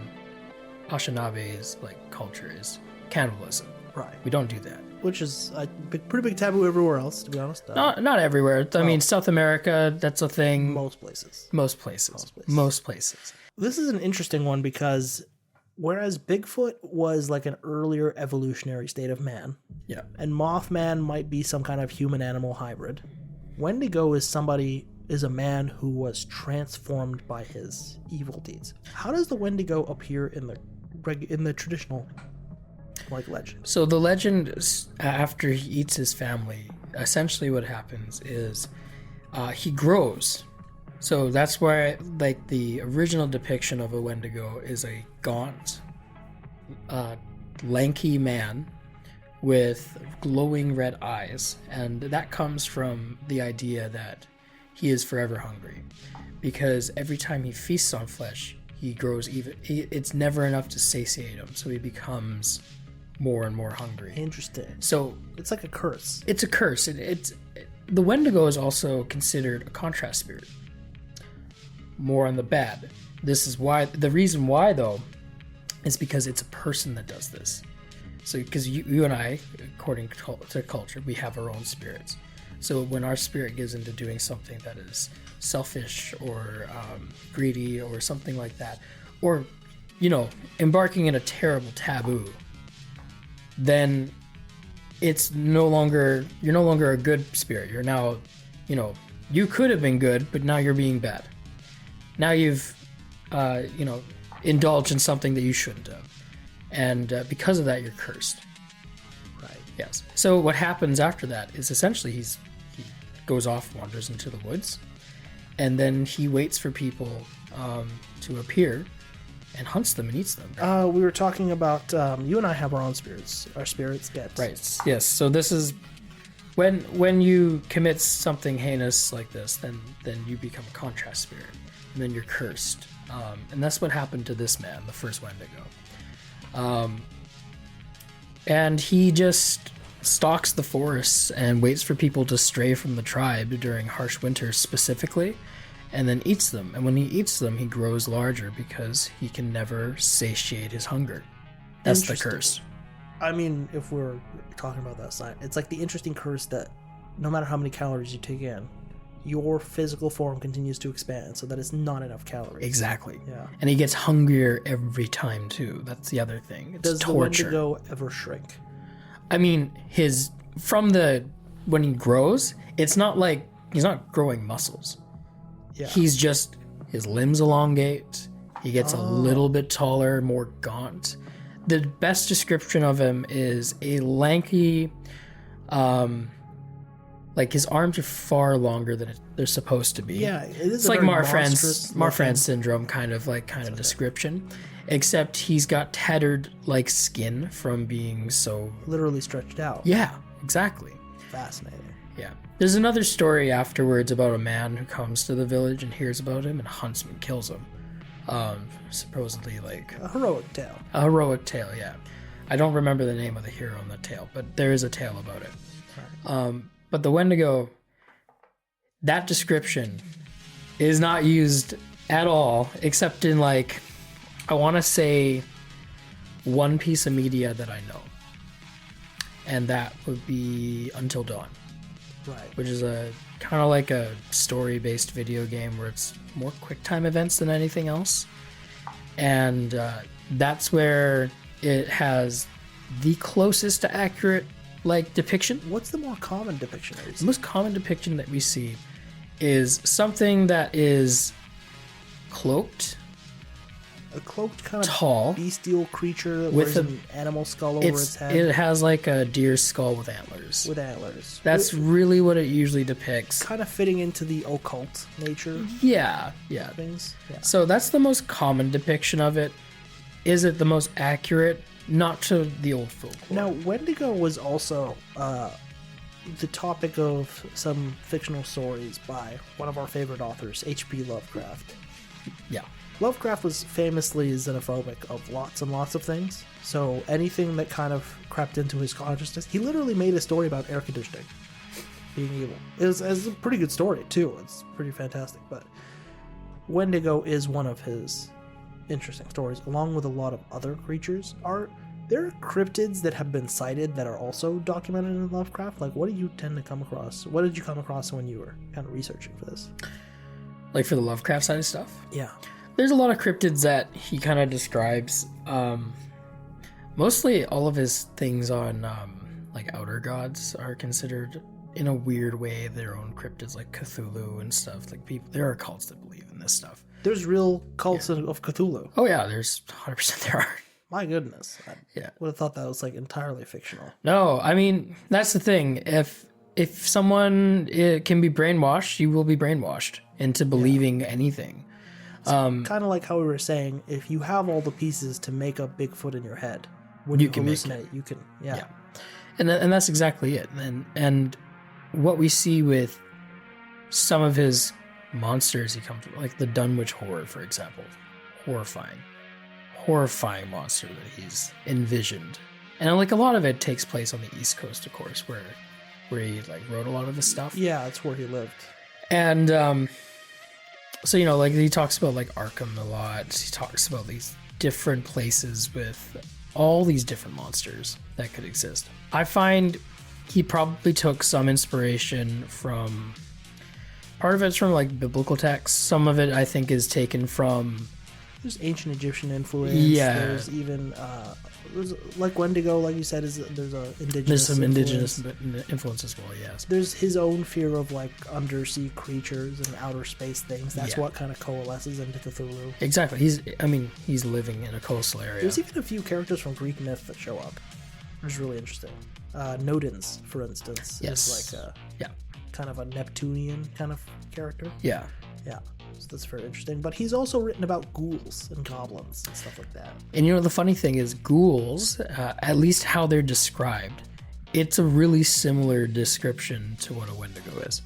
Anishinabe's culture is cannibalism.
Right.
We don't do that.
Which is a pretty big taboo everywhere else, to be honest.
Not everywhere. I mean, South America, that's a thing.
Most places.
Most places.
This is an interesting one because whereas Bigfoot was an earlier evolutionary state of man,
yeah,
and Mothman might be some kind of human-animal hybrid, Wendigo is a man who was transformed by his evil deeds. How does the Wendigo appear in the traditional legend? So
the legend, after he eats his family, essentially what happens is he grows. So that's why the original depiction of a Wendigo is a gaunt, lanky man with glowing red eyes, and that comes from the idea that he is forever hungry, because every time he feasts on flesh, he grows it's never enough to satiate him, so he becomes more and more hungry.
Interesting.
So
it's like a curse.
It's a curse. The Wendigo is also considered a contrast spirit. More on the bad. This is why. The reason why, though, is because it's a person that does this. So, because you and I, according to culture, we have our own spirits. So when our spirit gives into doing something that is selfish or greedy or something like that, or embarking in a terrible taboo, then you're no longer a good spirit. You're now, you could have been good, but now you're being bad. Now you've, indulged in something that you shouldn't have. And because of that, you're cursed.
Right.
Yes. So what happens after that is essentially he goes off, wanders into the woods, and then he waits for people to appear and hunts them and eats them.
We were talking about you and I have our own spirits. Our spirits get
right. Yes. So this is when you commit something heinous like this, then you become a contrast spirit, and then you're cursed. And that's what happened to this man, the first Wendigo. And he just stalks the forests and waits for people to stray from the tribe during harsh winters specifically, and then eats them. And when he eats them, he grows larger because he can never satiate his hunger. That's the curse.
I mean, if we're talking about that side, it's like the interesting curse that no matter how many calories you take in, your physical form continues to expand so that it's not enough calories.
Exactly.
Yeah.
And he gets hungrier every time too. That's the other thing. It's torture.
Does the Wendigo ever shrink?
I mean, when he grows, it's not like he's not growing muscles.
Yeah.
He's just, his limbs elongate. He gets a little bit taller, more gaunt. The best description of him is a lanky, like his arms are far longer than they're supposed to be.
Yeah,
it's like Marfan syndrome kind of description, except he's got tattered like skin from being so
literally stretched out.
Yeah, exactly.
Fascinating.
Yeah. There's another story afterwards about a man who comes to the village and hears about him and hunts him and kills him. Supposedly like
a heroic tale.
A heroic tale, yeah. I don't remember the name of the hero in the tale, but there is a tale about it. Right. But the Wendigo, that description is not used at all, except in like, I want to say one piece of media that I know. And that would be Until Dawn.
Right.
Which is a kind of like a story-based video game where it's more quick time events than anything else. And that's where it has the closest to accurate like depiction.
What's the more common depiction?
The most common depiction that we see is something that is cloaked,
a cloaked kind of
tall
bestial creature with an animal skull over its head.
It has like a deer skull with antlers. That's really what it usually depicts.
Kind of fitting into the occult nature.
Yeah.
Things. Yeah.
So that's the most common depiction of it. Is it the most accurate? Not to the old folklore.
Now, Wendigo was also the topic of some fictional stories by one of our favorite authors, H.P. Lovecraft.
Yeah.
Lovecraft was famously xenophobic of lots and lots of things. So anything that kind of crept into his consciousness, he literally made a story about air conditioning being evil. It's a pretty good story, too. It's pretty fantastic. But Wendigo is one of his interesting stories, along with a lot of other creatures. There are cryptids that have been cited that are also documented in Lovecraft? Like, what do you tend to come across? What did you come across when you were kind of researching for this?
Like for the Lovecraft side of stuff?
Yeah.
There's a lot of cryptids that he kind of describes. Mostly all of his things on like outer gods are considered in a weird way their own cryptids, like Cthulhu and stuff. Like there are cults that believe in this stuff.
There's real cults of Cthulhu.
Oh yeah, there's 100% there are.
My goodness. I would have thought that was like entirely fictional.
No, I mean, that's the thing. If someone can be brainwashed, you will be brainwashed into believing anything.
Kind of like how we were saying, if you have all the pieces to make a Bigfoot in your head, when you can hallucinate, you can, yeah.
And that's exactly it. And what we see with some of his monsters he comes with, like the Dunwich Horror, for example, horrifying monster that he's envisioned. And like a lot of it takes place on the East Coast, of course, where he like wrote a lot of his stuff.
Yeah, that's where he lived.
And so like he talks about like Arkham a lot. He talks about these different places with all these different monsters that could exist. I find he probably took some inspiration from, part of it's from like biblical texts. Some of it I think is taken from,
there's ancient Egyptian influence.
Yeah.
There's even there's like Wendigo, like you said, there's
some indigenous influence as well. Yes.
There's his own fear of like undersea creatures and outer space things. That's what kind of coalesces into Cthulhu.
Exactly. He's living in a coastal area.
There's even a few characters from Greek myth that show up. which is really interesting. Nodens, for instance, is like kind of a Neptunian kind of character.
Yeah.
Yeah. So that's very interesting. But he's also written about ghouls and goblins and stuff like that.
And the funny thing is, ghouls, at least how they're described, it's a really similar description to what a wendigo is.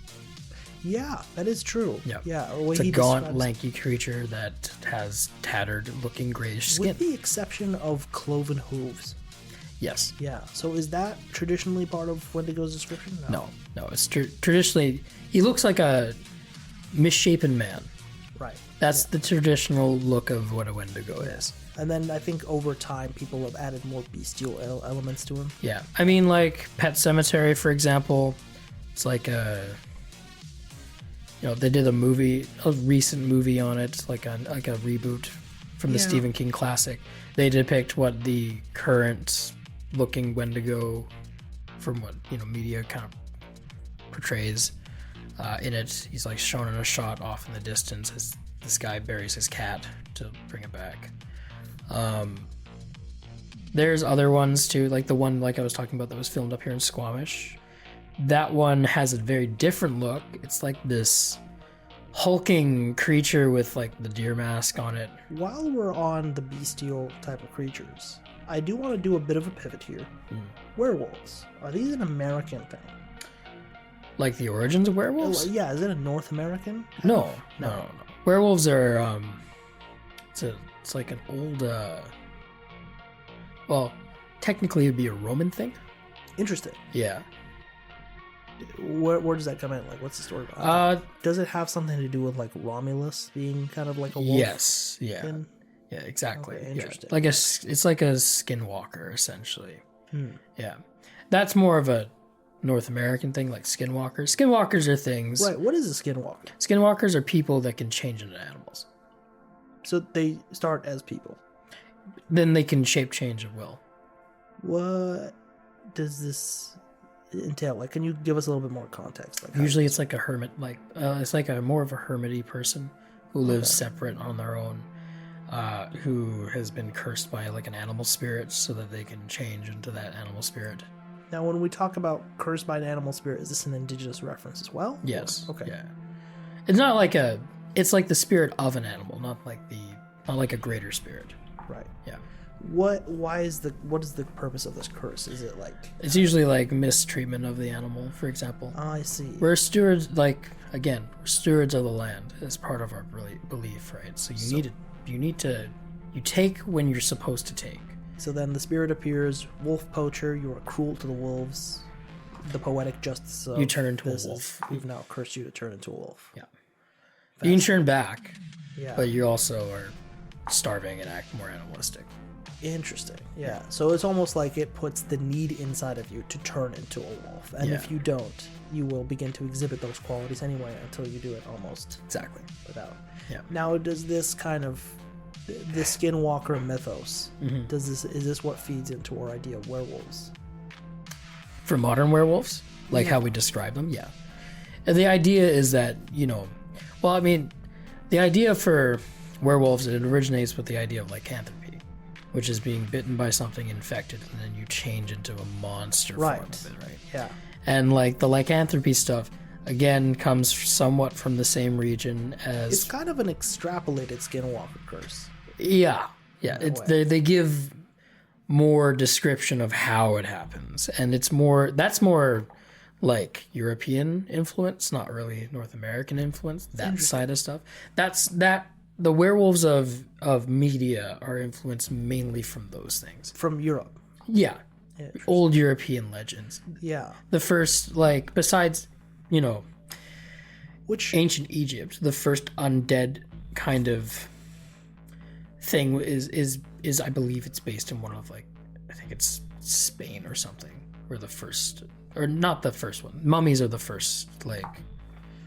Yeah, that is true. Yeah.
It's a gaunt, lanky creature that has tattered looking grayish skin.
With the exception of cloven hooves.
Yes.
Yeah. So is that traditionally part of Wendigo's description?
No. It's traditionally, he looks like a misshapen man.
Right.
That's the traditional look of what a wendigo is.
And then I think over time, people have added more bestial elements to him.
Yeah. I mean, like Pet Sematary, for example, it's like a... they did a recent movie on it, like a reboot from the Stephen King classic. They depict what the current looking wendigo from what, media kind of portrays in it. He's like shown in a shot off in the distance as this guy buries his cat to bring it back. There's other ones too, like the one like I was talking about that was filmed up here in Squamish. That one has a very different look. It's like this hulking creature with like the deer mask on it.
While we're on the bestial type of creatures, I do want to do a bit of a pivot here. Werewolves. Are these an American thing?
Like the origins of werewolves?
Yeah, is it a North American?
No. Werewolves are it's like an old well, technically it'd be a Roman thing.
Interesting.
Yeah.
Where does that come in? Like, what's the story about? Does it have something to do with like Romulus being kind of like a wolf?
Yes. Yeah.
Thing?
Yeah. Exactly.
Okay, interesting.
Yeah. It's like a skinwalker essentially. Yeah. That's more of a North American thing, like skinwalkers. Skinwalkers are things.
Right. What is a skinwalker?
Skinwalkers are people that can change into animals.
So they start as people.
Then they can shape change at will.
What does this entail? Like, can you give us a little bit more context? Like,
usually it's like a hermit, like it's like a more of a hermity person who lives separate on their own, who has been cursed by like an animal spirit so that they can change into that animal spirit.
Now, when we talk about cursed by an animal spirit, is this an indigenous reference as well?
Yes.
Okay.
Yeah. It's not like it's like the spirit of an animal, not like a greater spirit.
Right.
Yeah.
What is the purpose of this curse? Is it like...
It's usually like mistreatment of the animal, for example.
Oh, I see.
We're stewards, we're stewards of the land as part of our belief, right? So you take when you're supposed to take.
So then the spirit appears, wolf poacher, you are cruel to the wolves. The poetic justice of
you turn into a wolf.
We've now cursed you to turn into a wolf.
Yeah. You can turn back,
but
you also are starving and act more animalistic.
Interesting. Yeah. So it's almost like it puts the need inside of you to turn into a wolf. And if you don't, you will begin to exhibit those qualities anyway until you do it almost
exactly
without.
Yeah.
Now, does this kind of the skinwalker mythos, is this what feeds into our idea of werewolves?
For modern werewolves, how we describe them, yeah. And the idea is that, the idea for werewolves, it originates with the idea of lycanthropy, which is being bitten by something infected and then you change into a monster form of it, right?
Yeah.
And the lycanthropy stuff, again, comes somewhat from the same region as...
It's kind of an extrapolated skinwalker curse.
Yeah. Yeah. They give more description of how it happens. And that's more like European influence, not really North American influence, that side of stuff. The werewolves of media are influenced mainly from those things.
From Europe.
Yeah. Old European legends.
Yeah.
The first, besides, ancient Egypt, the first undead kind of thing is I believe it's based in one of I think it's Spain or something, where the first, or not the first one. Mummies are the first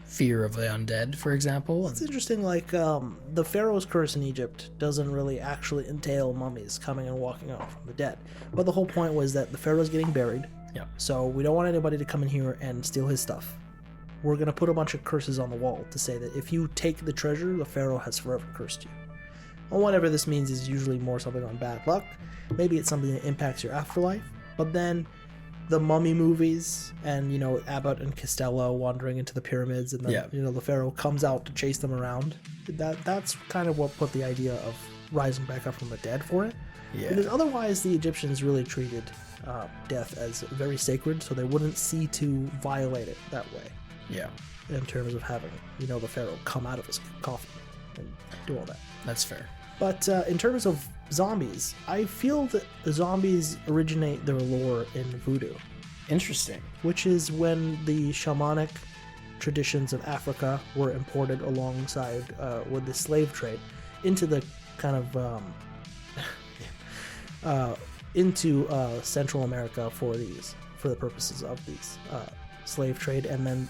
fear of the undead, for example.
It's interesting, the Pharaoh's curse in Egypt doesn't really actually entail mummies coming and walking out from the dead. But the whole point was that the Pharaoh's getting buried.
Yeah.
So we don't want anybody to come in here and steal his stuff. We're going to put a bunch of curses on the wall to say that if you take the treasure, the Pharaoh has forever cursed you. Well, whatever this means is usually more something on bad luck. Maybe it's something that impacts your afterlife. But then the Mummy movies and, Abbott and Costello wandering into the pyramids and then, the pharaoh comes out to chase them around. That's kind of what put the idea of rising back up from the dead for it. Yeah. Because otherwise the Egyptians really treated death as very sacred, so they wouldn't see to violate it that way.
Yeah.
In terms of having, the pharaoh come out of his coffin and do all that.
That's fair.
But in terms of zombies, I feel that the zombies originate their lore in voodoo.
Interesting.
Which is when the shamanic traditions of Africa were imported alongside with the slave trade into the kind of into Central America for the purposes of these slave trade, and then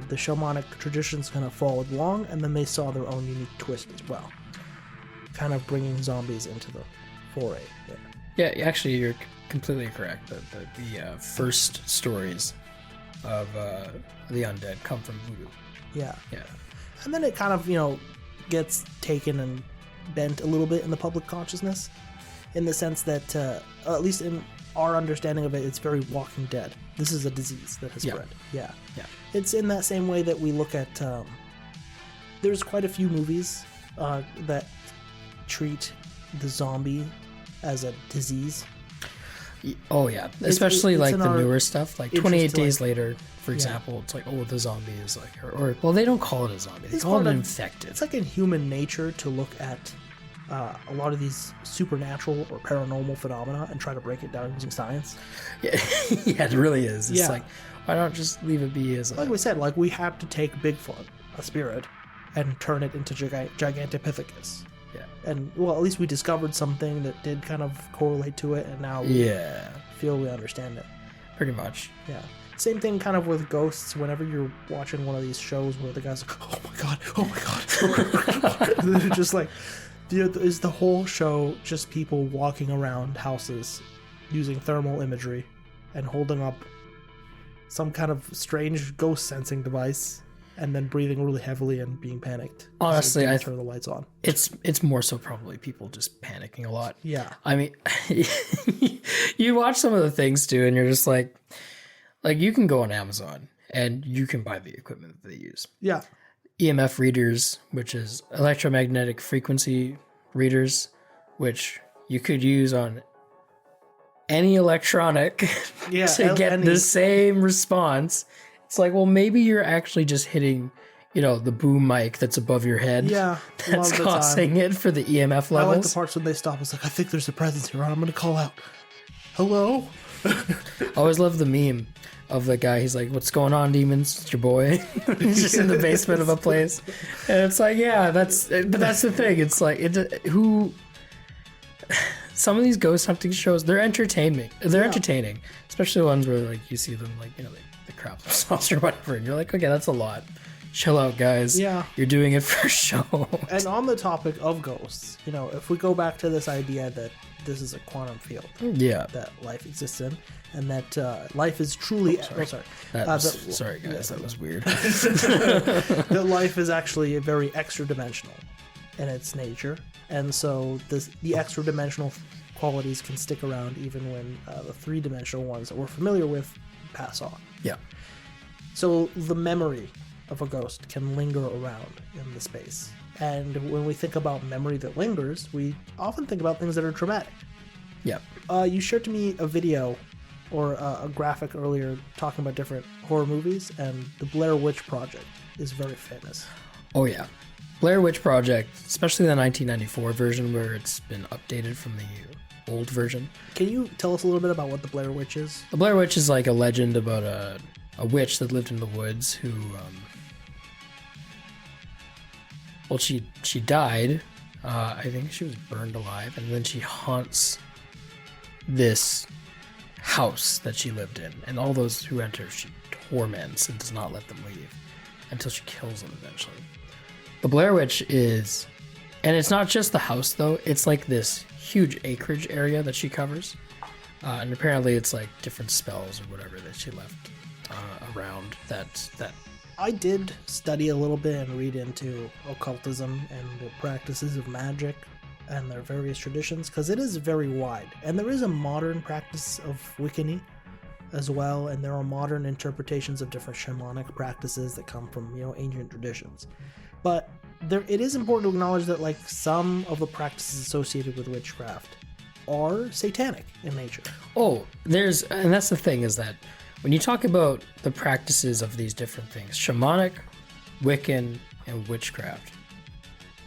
the shamanic traditions kind of followed along, and then they saw their own unique twist as well, kind of bringing zombies into the foray there.
Yeah, actually, you're completely correct. The first stories of the undead come from voodoo.
Yeah. And then it kind of gets taken and bent a little bit in the public consciousness, in the sense that at least in our understanding of it, it's very Walking Dead. This is a disease that has spread. Yeah. It's in that same way that we look at there's quite a few movies that treat the zombie as a disease.
Oh yeah, especially it's like the newer stuff, like 28 Days Later, for example. It's like, oh, the zombie is like, or well, they don't call it a zombie, they call it an infected.
It's like in human nature to look at a lot of these supernatural or paranormal phenomena and try to break it down using science.
Yeah, yeah, it really is. It's like, why not just leave it be as
like we said, like we had to take Bigfoot, a spirit, and turn it into Gigantopithecus.
Yeah.
And, well, at least we discovered something that did kind of correlate to it, and now we feel we understand it.
Pretty much.
Yeah. Same thing kind of with ghosts. Whenever you're watching one of these shows where the guy's like, oh my god. And they're just like, is the whole show just people walking around houses using thermal imagery and holding up some kind of strange ghost sensing device and then breathing really heavily and being panicked?
Honestly, I
turn the lights on.
It's more so probably people just panicking a lot.
Yeah.
I mean, you watch some of the things too, and you're just like you can go on Amazon and you can buy the equipment that they use.
Yeah.
EMF readers, which is electromagnetic frequency readers, which you could use on any electronic to get the same response. It's like, well, maybe you're actually just hitting, the boom mic that's above your head.
Yeah.
That's causing it for the EMF levels.
I like the parts when they stop. It's like, I think there's a presence here. I'm going to call out. Hello?
I always love the meme of the guy. He's like, what's going on, demons? It's your boy. He's just in the basement of a place. And it's like, but that's the thing. It's like, some of these ghost hunting shows, they're entertaining. They're entertaining. Especially the ones where like you see them like, they crap themselves or whatever. And you're like, okay, that's a lot. Chill out, guys.
Yeah.
You're doing it for show.
And on the topic of ghosts, if we go back to this idea that this is a quantum field that life exists in, and that life is truly... sorry,
guys, that was weird.
That life is actually very extra-dimensional in its nature, and so the extra-dimensional qualities can stick around even when the three-dimensional ones that we're familiar with pass on.
Yeah.
So the memory of a ghost can linger around in the space. And when we think about memory that lingers, we often think about things that are traumatic.
Yeah.
You shared to me a video or a graphic earlier talking about different horror movies, and the Blair Witch Project is very famous.
Oh, yeah. Blair Witch Project, especially the 1994 version where it's been updated from the old version.
Can you tell us a little bit about what the Blair Witch is?
The Blair Witch is like a legend about a witch that lived in the woods who... she died. I think she was burned alive, and then she haunts this house that she lived in, and all those who enter she torments and does not let them leave until she kills them eventually. The Blair Witch is, and it's not just the house though, it's like this huge acreage area that she covers, and apparently it's like different spells or whatever that she left around that
I did study a little bit and read into occultism and the practices of magic and their various traditions, because it is very wide. And there is a modern practice of Wiccany as well, and there are modern interpretations of different shamanic practices that come from, ancient traditions. But it is important to acknowledge that, like, some of the practices associated with witchcraft are satanic in nature.
Oh, and that's the thing, is that when you talk about the practices of these different things, shamanic, Wiccan, and witchcraft,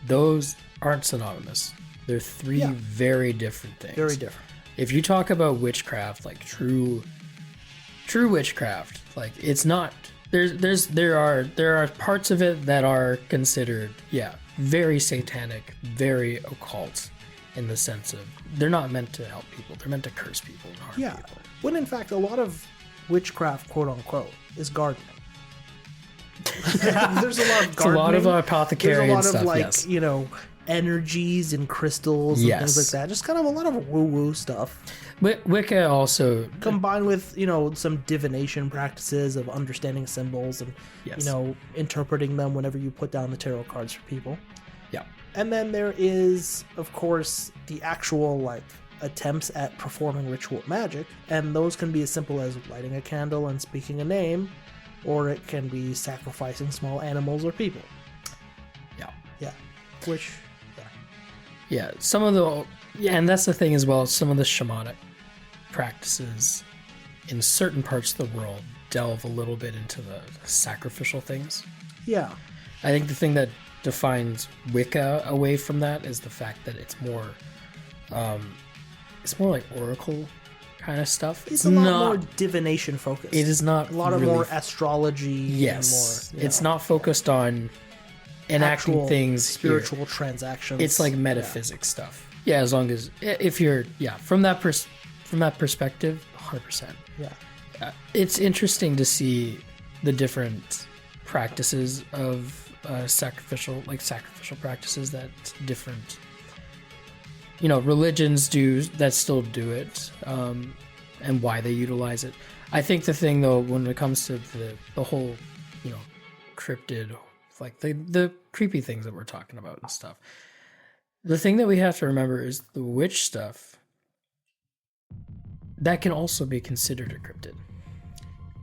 those aren't synonymous. They're three very different things.
Very different.
If you talk about witchcraft, like true witchcraft, like, it's not, there are parts of it that are considered very satanic, very occult, in the sense of they're not meant to help people, they're meant to curse people and harm people.
When in fact a lot of witchcraft, quote unquote, is gardening. There's a lot of gardening.
It's a lot of apothecary
stuff. There's a lot of
yes.
Energies and crystals and things like that. Just kind of a lot of woo-woo stuff.
Wicca also
combined with some divination practices of understanding symbols and interpreting them whenever you put down the tarot cards for people.
Yeah.
And then there is, of course, the actual attempts at performing ritual magic, and those can be as simple as lighting a candle and speaking a name, or it can be sacrificing small animals or people. Yeah. Which
some of the and that's the thing as well. Some of the shamanic practices in certain parts of the world delve a little bit into the sacrificial things.
Yeah,
I think the thing that defines Wicca away from that is the fact that it's more like oracle kind of stuff.
It's a lot more divination focused.
It is not
a lot of more astrology.
Yes,
and more,
it's not focused on enacting things,
spiritual transactions.
It's like metaphysics stuff. Yeah, as long as if you're from that perspective, 100%.
Yeah,
it's interesting to see the different practices of sacrificial practices that different religions do that still do it, and why they utilize it. I think the thing though, when it comes to the whole cryptid, like the creepy things that we're talking about and stuff, the thing that we have to remember is the witch stuff that can also be considered a cryptid.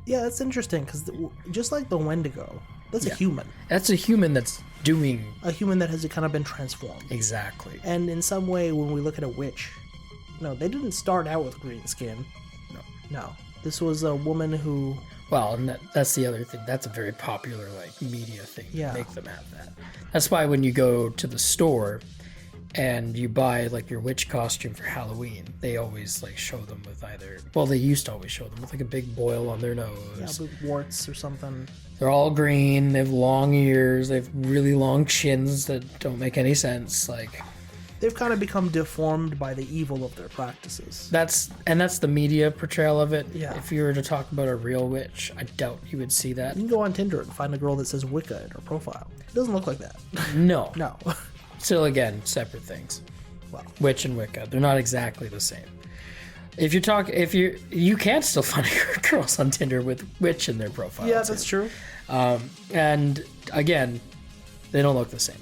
Yeah, that's interesting, because just like the wendigo, that's a human.
That's a human that's doing...
A human that has kind of been transformed.
Exactly.
And in some way, when we look at a witch, they didn't start out with green skin. No. This was a woman who...
Well, and that's the other thing. That's a very popular media thing.
Yeah.
Make them have that. That's why when you go to the store and you buy your witch costume for Halloween, they always show them with they used to always show them with a big boil on their nose.
Yeah, with warts or something.
They're all green, they have long ears, they have really long chins that don't make any sense.
They've kind of become deformed by the evil of their practices.
That's the media portrayal of it.
Yeah.
If you were to talk about a real witch, I doubt you would see that.
You can go on Tinder and find a girl that says Wicca in her profile. It doesn't look like that.
No.
No.
Still, again, separate things.
Well,
Witch and Wicca, they're not exactly the same. If you can still find girls on Tinder with witch in their profile.
Yeah, that's true.
And again, they don't look the same.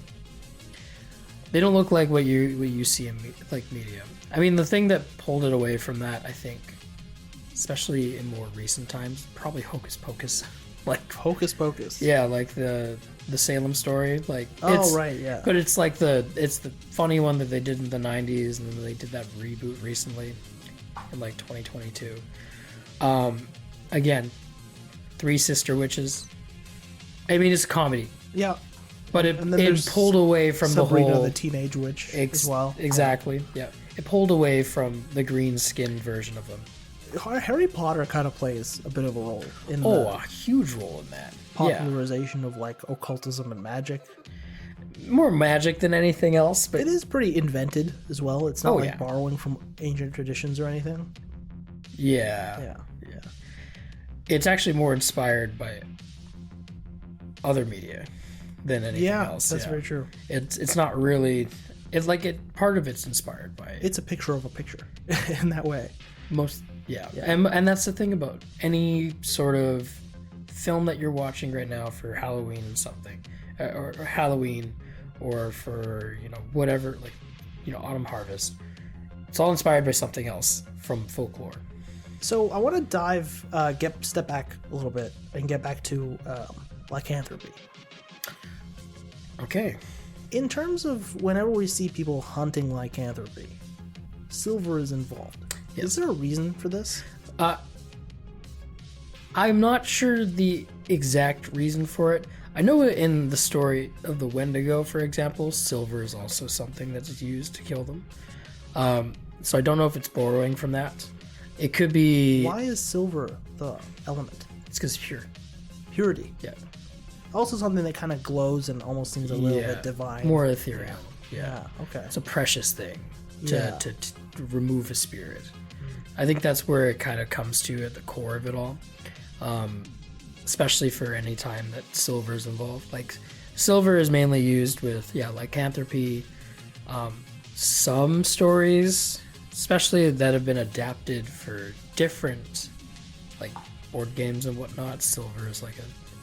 They don't look like what you see in media. I mean, the thing that pulled it away from that, I think, especially in more recent times, probably Hocus Pocus.
Hocus Pocus.
Yeah, the Salem story.
Oh, right, yeah.
But it's the funny one that they did in the 90s, and then they did that reboot recently in 2022. Again, three sister witches. I mean, it's a comedy.
Yeah.
But it pulled away from
Sabrina,
the whole...
the teenage witch as well.
Exactly, yeah. It pulled away from the green-skinned version of them.
Harry Potter kind of plays a bit of a role in
a huge role in that.
Popularization of occultism and magic.
More magic than anything else, but...
It is pretty invented as well. It's not borrowing from ancient traditions or anything.
Yeah. It's actually more inspired by other media than anything else.
That's very true.
It's not really... part of it's inspired by it.
It's a picture of a picture in that way.
Yeah. And that's the thing about any sort of film that you're watching right now for Halloween or something, or Halloween, or for whatever, autumn harvest. It's all inspired by something else from folklore.
So I want to step back a little bit and get back to lycanthropy.
Okay.
In terms of whenever we see people hunting lycanthropy, silver is involved. Yes. Is there a reason for this?
I'm not sure the exact reason for it. I know in the story of the Wendigo, for example, silver is also something that's used to kill them. So I don't know if it's borrowing from that. It could be...
Why is silver the element?
It's because it's pure.
Purity.
Yeah.
Also something that kind of glows and almost seems a little bit divine.
More ethereal. Yeah.
Okay.
It's a precious thing to remove a spirit. I think that's where it kind of comes to at the core of it all. Especially for any time that silver is involved. Like, silver is mainly used with, lycanthropy. Some stories, especially that have been adapted for different, like, board games and whatnot, silver is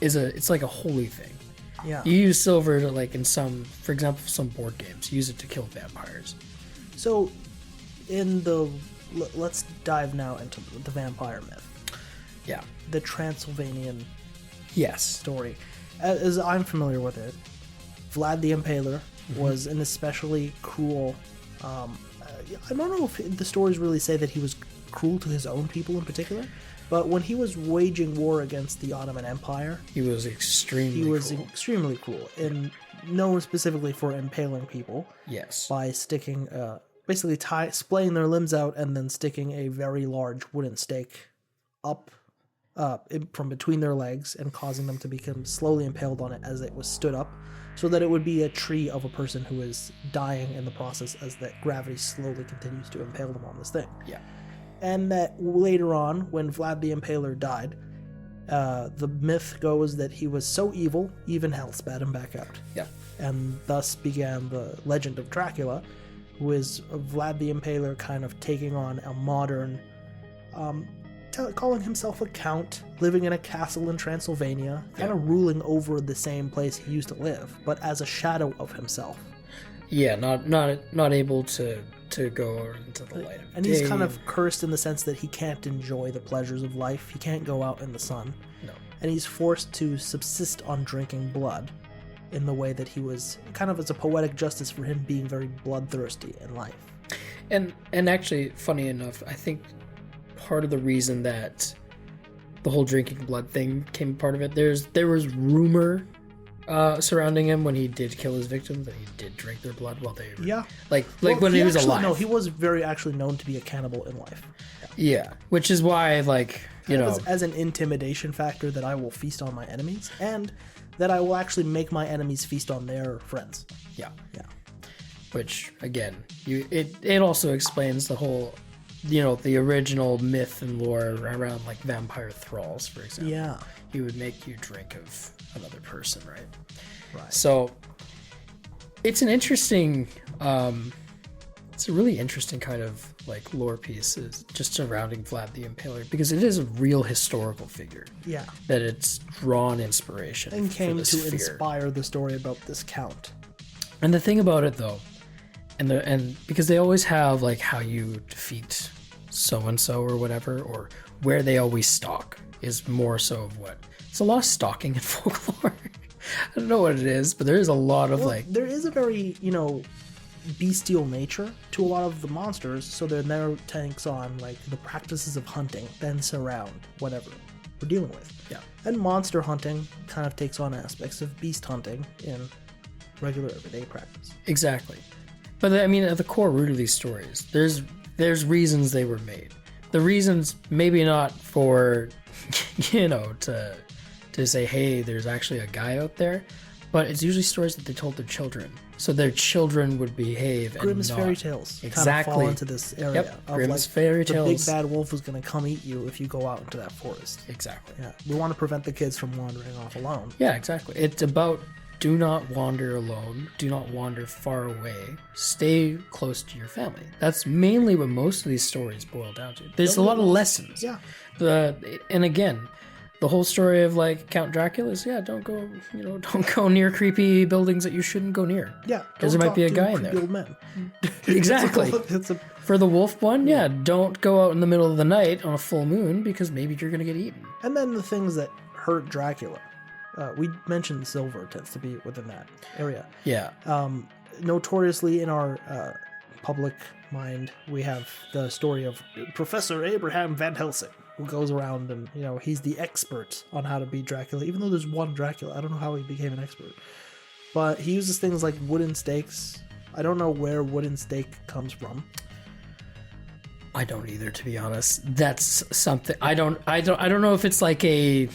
it's like a holy thing.
Yeah.
You use silver to, like, for example, some board games, use it to kill vampires.
So, let's dive now into the vampire myth.
Yeah.
The Transylvanian story. As I'm familiar with it, Vlad the Impaler was an especially cruel... I don't know if the stories really say that he was cruel to his own people in particular, but when he was waging war against the Ottoman Empire...
He was extremely
cruel, and known specifically for impaling people.
Yes.
By sticking... basically splaying their limbs out and then sticking a very large wooden stake up from between their legs and causing them to become slowly impaled on it as it was stood up, so that it would be a tree of a person who is dying in the process as that gravity slowly continues to impale them on this thing.
Yeah.
And that later on, when Vlad the Impaler died, the myth goes that he was so evil, even hell spat him back out.
Yeah.
And thus began the legend of Dracula, who is Vlad the Impaler kind of taking on a modern... calling himself a count, living in a castle in Transylvania, kind of ruling over the same place he used to live, but as a shadow of himself.
Yeah, not able to go into the light of day.
And he's kind of cursed in the sense that he can't enjoy the pleasures of life. He can't go out in the sun.
No.
And he's forced to subsist on drinking blood in the way that he was kind of as a poetic justice for him being very bloodthirsty in life.
And actually, funny enough, I think part of the reason that the whole drinking blood thing came part of it, there was rumor surrounding him when he did kill his victims that he did drink their blood while they were when he was alive.
No, he was very actually known to be a cannibal in life.
Yeah, which is why
as an intimidation factor that I will feast on my enemies and that I will actually make my enemies feast on their friends.
Yeah. Which again, it also explains the whole the original myth and lore around like vampire thralls, for example.
Yeah.
He would make you drink of another person, right?
Right.
So it's an interesting, it's a really interesting kind of like lore piece just surrounding Vlad the Impaler, because it is a real historical figure.
Yeah.
That it's drawn inspiration
and came to
fear.
Inspire the story about this count.
And the thing about it though, and because they always have like how you defeat so-and-so or whatever, or where they always stalk is more so of what it's a lot of stalking in folklore. I don't know what it is, but there is a lot of
there is a very bestial nature to a lot of the monsters, so their narrow takes on like the practices of hunting then surround whatever we're dealing with.
Yeah. And
monster hunting kind of takes on aspects of beast hunting in regular everyday practice.
Exactly. But I mean, at the core root of these stories, there's reasons they were made. The reasons maybe not for, to say, hey, there's actually a guy out there, but it's usually stories that they told their children, so their children would behave.
Grimm's
and not.
fairy tales
Exactly.
kind of fall into this area.
Yep. Grimm's fairy tales.
The big bad wolf is going to come eat you if you go out into that forest.
Exactly.
Yeah. We want to prevent the kids from wandering off alone.
Yeah, exactly. It's about do not wander alone. Do not wander far away. Stay close to your family. That's mainly what most of these stories boil down to. There's a lot of lessons.
Yeah.
And again, the whole story of like Count Dracula is don't go near creepy buildings that you shouldn't go near.
Yeah,
because there might be a guy in there.
Old men.
Exactly. For the wolf one, don't go out in the middle of the night on a full moon because maybe you're gonna get eaten.
And then the things that hurt Dracula, we mentioned silver tends to be within that area.
Yeah.
Notoriously in our public mind, we have the story of Professor Abraham Van Helsing, who goes around and, he's the expert on how to beat Dracula, even though there's one Dracula. I don't know how he became an expert. But he uses things like wooden stakes. I don't know where wooden stake comes from.
I don't either, to be honest. That's something I don't know if it's like a,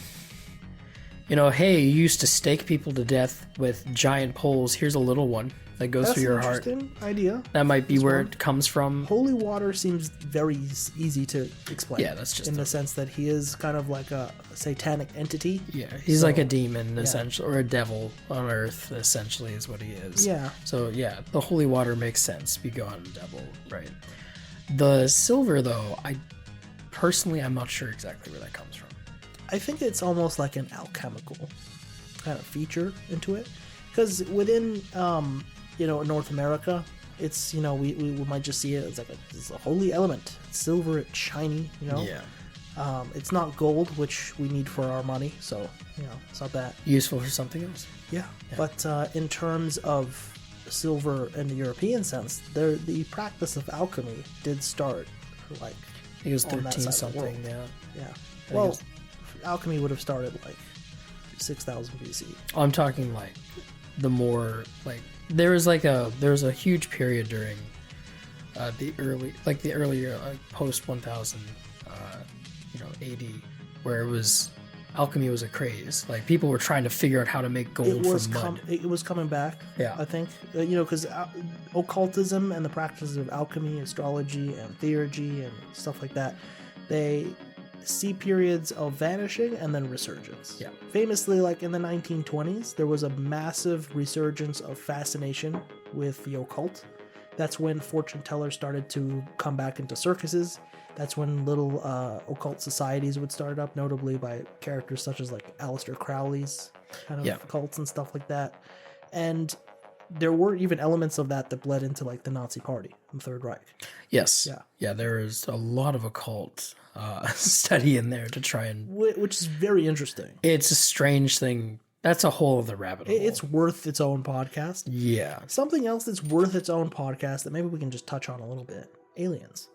hey, you used to stake people to death with giant poles. Here's a little one that goes through your heart.
That's an interesting idea.
That might be where it comes from.
Holy water seems very easy to explain.
Yeah, that's just
in the sense that he is kind of like a satanic entity.
Yeah, he's like a demon, essentially, or a devil on Earth, essentially, is what he is.
Yeah.
So, the holy water makes sense. Be gone, devil, right? The silver, though, I'm not sure exactly where that comes from.
I think it's almost like an alchemical kind of feature into it. Because within, North America, it's, we might just see it as like it's a holy element. It's silver, it's shiny,
Yeah.
It's not gold, which we need for our money, so, it's not that
useful for something else.
Yeah. But in terms of silver in the European sense, the practice of alchemy did start, like,
I think it was 13 something,
yeah. Well, alchemy would have started, like, 6,000 BC.
I'm talking, like, the more, like, there was a huge period during the earlier, post 1000, AD, where it was, alchemy was a craze. Like, people were trying to figure out how to make gold from mud.
It was coming back, I think. Because occultism and the practices of alchemy, astrology, and theurgy, and stuff like that, they see periods of vanishing and then resurgence.
Yeah.
Famously, like in the 1920s, there was a massive resurgence of fascination with the occult. That's when fortune tellers started to come back into circuses. That's when little occult societies would start up, notably by characters such as like Aleister Crowley's kind of cults and stuff like that. And there were even elements of that bled into like the Nazi Party and Third Reich.
Yes. Yeah, there is a lot of occult study in there to try and...
Which is very interesting.
It's a strange thing. That's a whole other rabbit hole.
It's worth its own podcast.
Yeah.
Something else that's worth its own podcast that maybe we can just touch on a little bit. Aliens.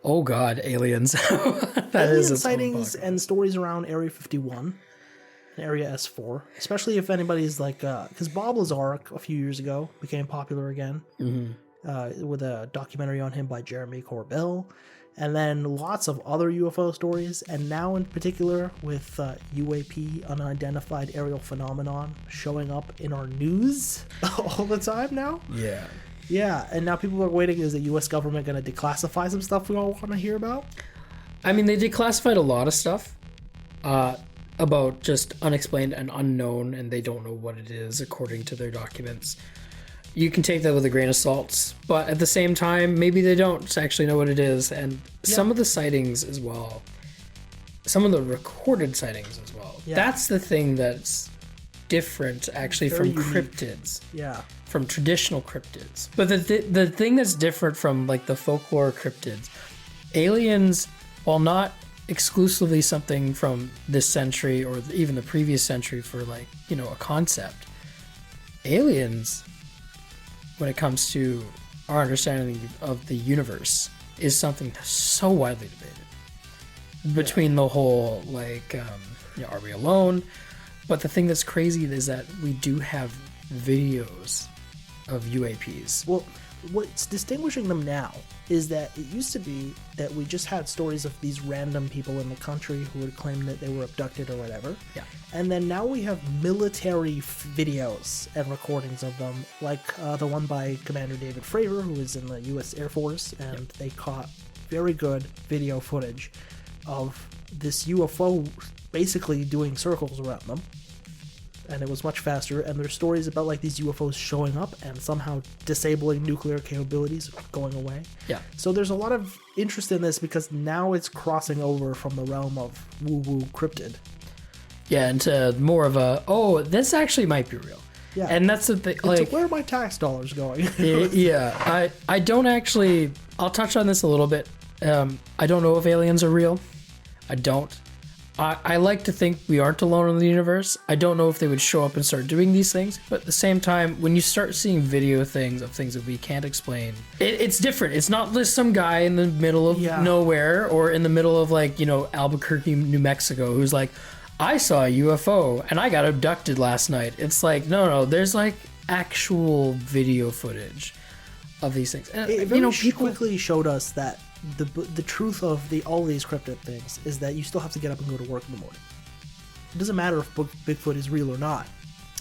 Oh God, aliens.
Alien sightings and stories around Area 51 and Area S4, especially if anybody's like, because Bob Lazar a few years ago became popular again with a documentary on him by Jeremy Corbell, and then lots of other UFO stories, and now in particular with UAP, unidentified aerial phenomenon, showing up in our news all the time now.
Yeah.
Yeah, and now people are waiting, is the U.S. government going to declassify some stuff we all want to hear about?
I mean, they declassified a lot of stuff about just unexplained and unknown, and they don't know what it is according to their documents. You can take that with a grain of salt, but at the same time, maybe they don't actually know what it is, and some of the sightings as well, some of the recorded sightings as well. Yeah. That's the thing that's different, actually, from cryptids.
Yeah.
From traditional cryptids. But the thing that's different from like the folklore cryptids, aliens, while not exclusively something from this century or even the previous century for like, a concept, aliens, when it comes to our understanding of the universe, is something so widely debated between the whole like, are we alone? But the thing that's crazy is that we do have videos of UAPs.
Well, what's distinguishing them now is that it used to be that we just had stories of these random people in the country who would claim that they were abducted or whatever.
Yeah.
And then now we have military videos and recordings of them, like the one by Commander David Fravor, who is in the U.S. Air Force, and they caught very good video footage of this UFO basically doing circles around them. And it was much faster, and there's stories about like these UFOs showing up and somehow disabling nuclear capabilities, going away.
Yeah.
So there's a lot of interest in this because now it's crossing over from the realm of woo-woo cryptid
Yeah, into more of a, this actually might be real.
Yeah.
And that's the thing. Like,
where are my tax dollars going?
Yeah. I don't actually, I'll touch on this a little bit. I don't know if aliens are real. I don't. I like to think we aren't alone in the universe. I don't know if they would show up and start doing these things, but at the same time, when you start seeing video things of things that we can't explain, it's different. It's not just some guy in the middle of nowhere or in the middle of like, Albuquerque, New Mexico, who's like, I saw a UFO and I got abducted last night. It's like, no, there's like actual video footage of these things. And,
people quickly showed us that the truth of all these cryptid things is that you still have to get up and go to work in the morning. It doesn't matter if Bigfoot is real or not.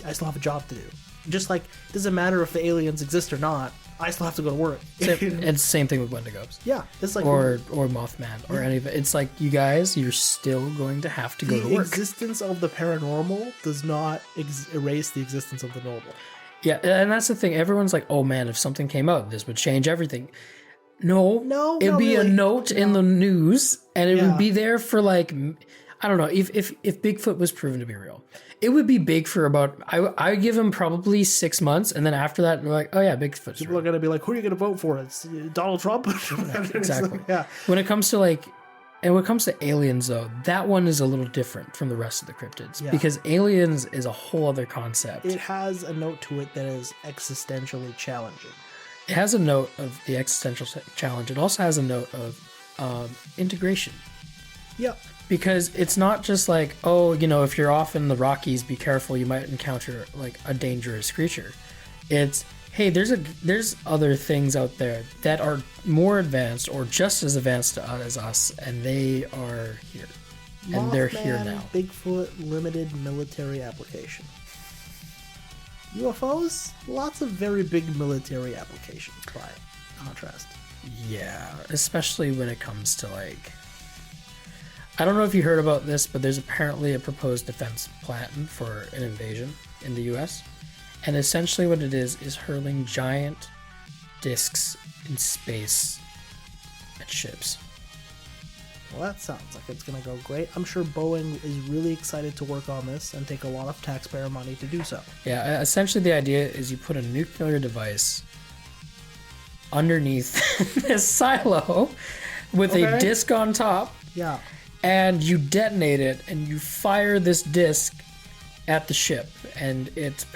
I still have a job to do. Just like it doesn't matter if the aliens exist or not. I still have to go to work.
It's the same thing with wendigos.
Yeah, it's like
or Mothman or any of it. It's like you guys, you're still going to have to go to work.
The existence of the paranormal does not erase the existence of the normal.
Yeah, and that's the thing. Everyone's like, "Oh man, if something came out, this would change everything." No, it'd be really a note in the news, and it would be there for like, I don't know, if Bigfoot was proven to be real, it would be big for about, I give him probably 6 months, and then after that, we're like, oh yeah, Bigfoot's
People are gonna be like, who are you gonna vote for? It's Donald Trump.
Exactly. Yeah. When it comes to aliens though, that one is a little different from the rest of the cryptids because aliens is a whole other concept.
It has a note to it that is existentially challenging.
It has a note of the existential challenge. It also has a note of integration.
Yep.
Because it's not just like, if you're off in the Rockies, be careful, you might encounter like a dangerous creature. It's, hey, there's other things out there that are more advanced or just as advanced as us, and they are here. And they're here now.
Bigfoot limited military application. UFOs, lots of very big military applications by contrast.
Yeah, especially when it comes to like, I don't know if you heard about this, but there's apparently a proposed defense plan for an invasion in the US. And essentially what it is hurling giant discs in space at ships.
Well, that sounds like it's going to go great. I'm sure Boeing is really excited to work on this and take a lot of taxpayer money to do so.
Yeah, essentially the idea is you put a nuclear device underneath this silo with a disc on top.
Yeah.
And you detonate it and you fire this disc at the ship. And it's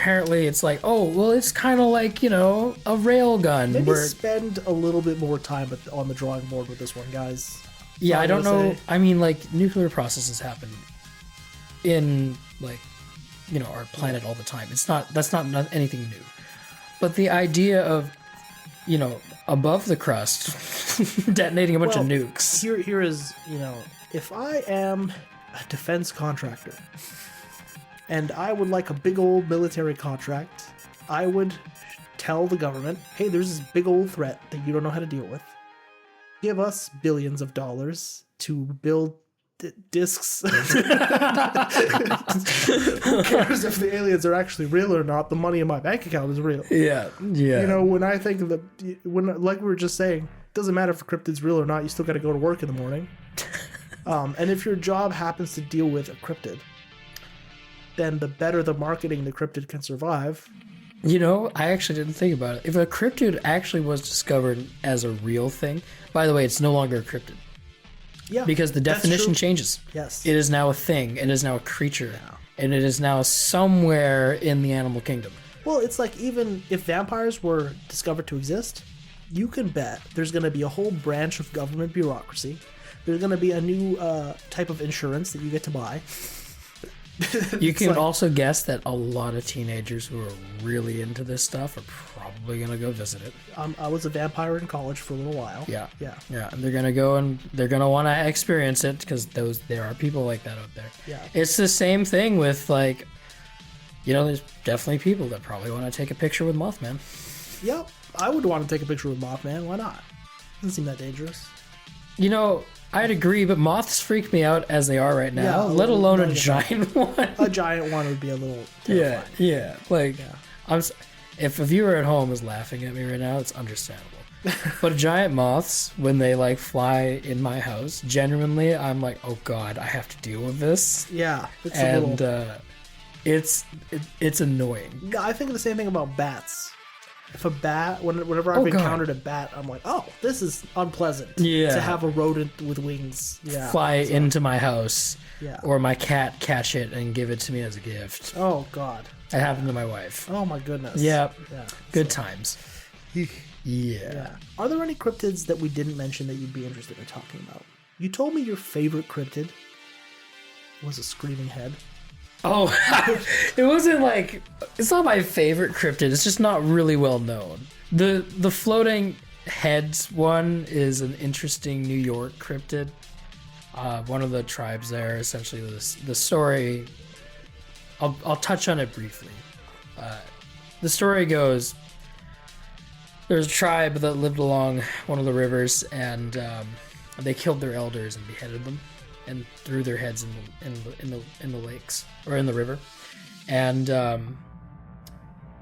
like, it's kind of like, a rail gun.
Maybe spend a little bit more time on the drawing board with this one, guys.
Yeah, I don't know. I mean, like, nuclear processes happen in, like, our planet all the time. That's not anything new. But the idea of, above the crust, detonating a bunch of nukes.
Here is, if I am a defense contractor and I would like a big old military contract, I would tell the government, hey, there's this big old threat that you don't know how to deal with. Give us billions of dollars to build discs. Who cares if the aliens are actually real or not? The money in my bank account is real.
Yeah.
When I think of like we were just saying, it doesn't matter if the cryptid's real or not. You still got to go to work in the morning. And if your job happens to deal with a cryptid, then the better the marketing the cryptid can survive.
I actually didn't think about it. If a cryptid actually was discovered as a real thing, by the way, it's no longer a cryptid.
Yeah.
Because the definition changes.
Yes.
It is now a thing. It is now a creature. Yeah. And it is now somewhere in the animal kingdom.
Well, it's like even if vampires were discovered to exist, you can bet there's going to be a whole branch of government bureaucracy. There's going to be a new type of insurance that you get to buy.
You can also guess that a lot of teenagers who are really into this stuff are probably going to go visit it.
I was a vampire in college for a little while.
Yeah. And they're going to go and they're going to want to experience it because there are people like that out there.
Yeah.
It's the same thing with like, there's definitely people that probably want to take a picture with Mothman.
Yep. I would want to take a picture with Mothman. Why not? Doesn't seem that dangerous.
I'd agree, but moths freak me out as they are right now, let alone a giant one.
A giant one would be a little terrifying.
Yeah. Like, if a viewer at home is laughing at me right now, it's understandable. But giant moths, when they like fly in my house, genuinely, I'm like, oh god, I have to deal with this.
Yeah,
it's annoying.
I think the same thing about bats. If a bat, whenever I've encountered a bat, I'm like, oh, this is unpleasant.
Yeah.
To have a rodent with wings
fly into my house.
Yeah.
Or my cat catch it and give it to me as a gift.
Oh god.
That happened to my wife.
Oh my goodness.
Yeah. Good times. Yeah.
Are there any cryptids that we didn't mention that you'd be interested in talking about? You told me your favorite cryptid was a screaming head.
Oh, it wasn't like... It's not my favorite cryptid. It's just not really well known. The floating heads one is an interesting New York cryptid. One of the tribes there, essentially, the story... I'll touch on it briefly. The story goes... There's a tribe that lived along one of the rivers, and they killed their elders and beheaded them, and threw their heads in the lakes or in the river. And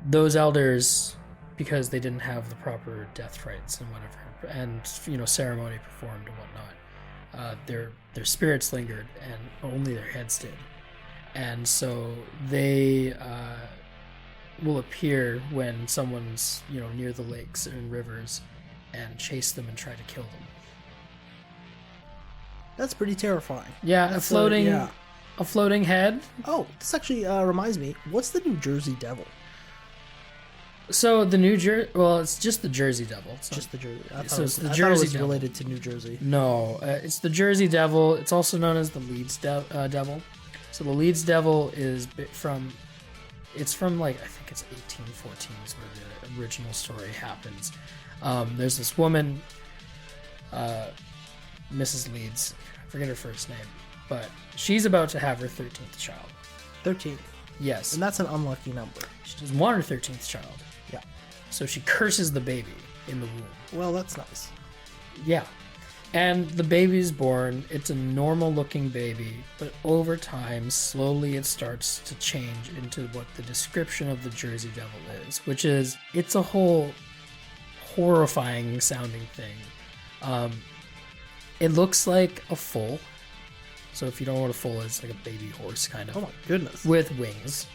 those elders, because they didn't have the proper death rites and whatever, and ceremony performed and whatnot, their spirits lingered, and only their heads did. And so they will appear when someone's near the lakes and rivers, and chase them and try to kill them.
That's pretty terrifying.
Yeah, a floating head.
Oh, this actually reminds me. What's the New Jersey Devil?
So the it's just the Jersey Devil. It's
just the Jersey.
It's the
Jersey
Jersey
it was
Devil.
related to New Jersey.
No, it's the Jersey Devil. It's also known as the Leeds Devil. So the Leeds Devil is from like, I think it's 1814 is where the original story happens. There's this woman, Mrs. Leeds, I forget her first name, but she's about to have her 13th child.
13.
Yes.
And that's an unlucky number.
She doesn't want her 13th child.
Yeah.
So she curses the baby in the womb.
Well, that's nice.
Yeah. And the baby's born. It's a normal looking baby, but over time, slowly it starts to change into what the description of the Jersey Devil is, which is, it's a whole horrifying sounding thing. It looks like a foal. So if you don't know what a foal is, it's like a baby horse kind of.
Oh my goodness.
With wings.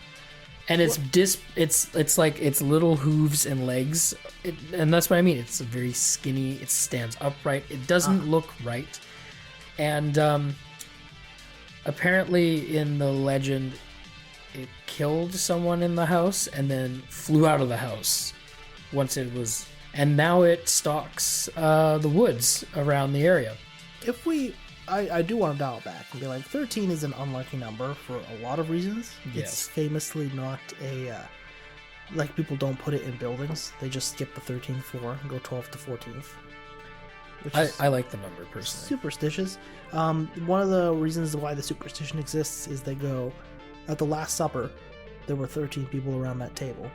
And it's like its little hooves and legs, and that's what I mean. It's very skinny. It stands upright. It doesn't look right. And apparently, in the legend, it killed someone in the house and then flew out of the house once it was. And now it stalks the woods around the area.
I do want to dial back and be like, 13 is an unlucky number for a lot of reasons.
Yes.
It's famously not like people don't put it in buildings. They just skip the 13th floor and go 12th to 14th.
I like the number personally.
Superstitious. One of the reasons why the superstition exists is they go, at the Last Supper, there were 13 people around that table.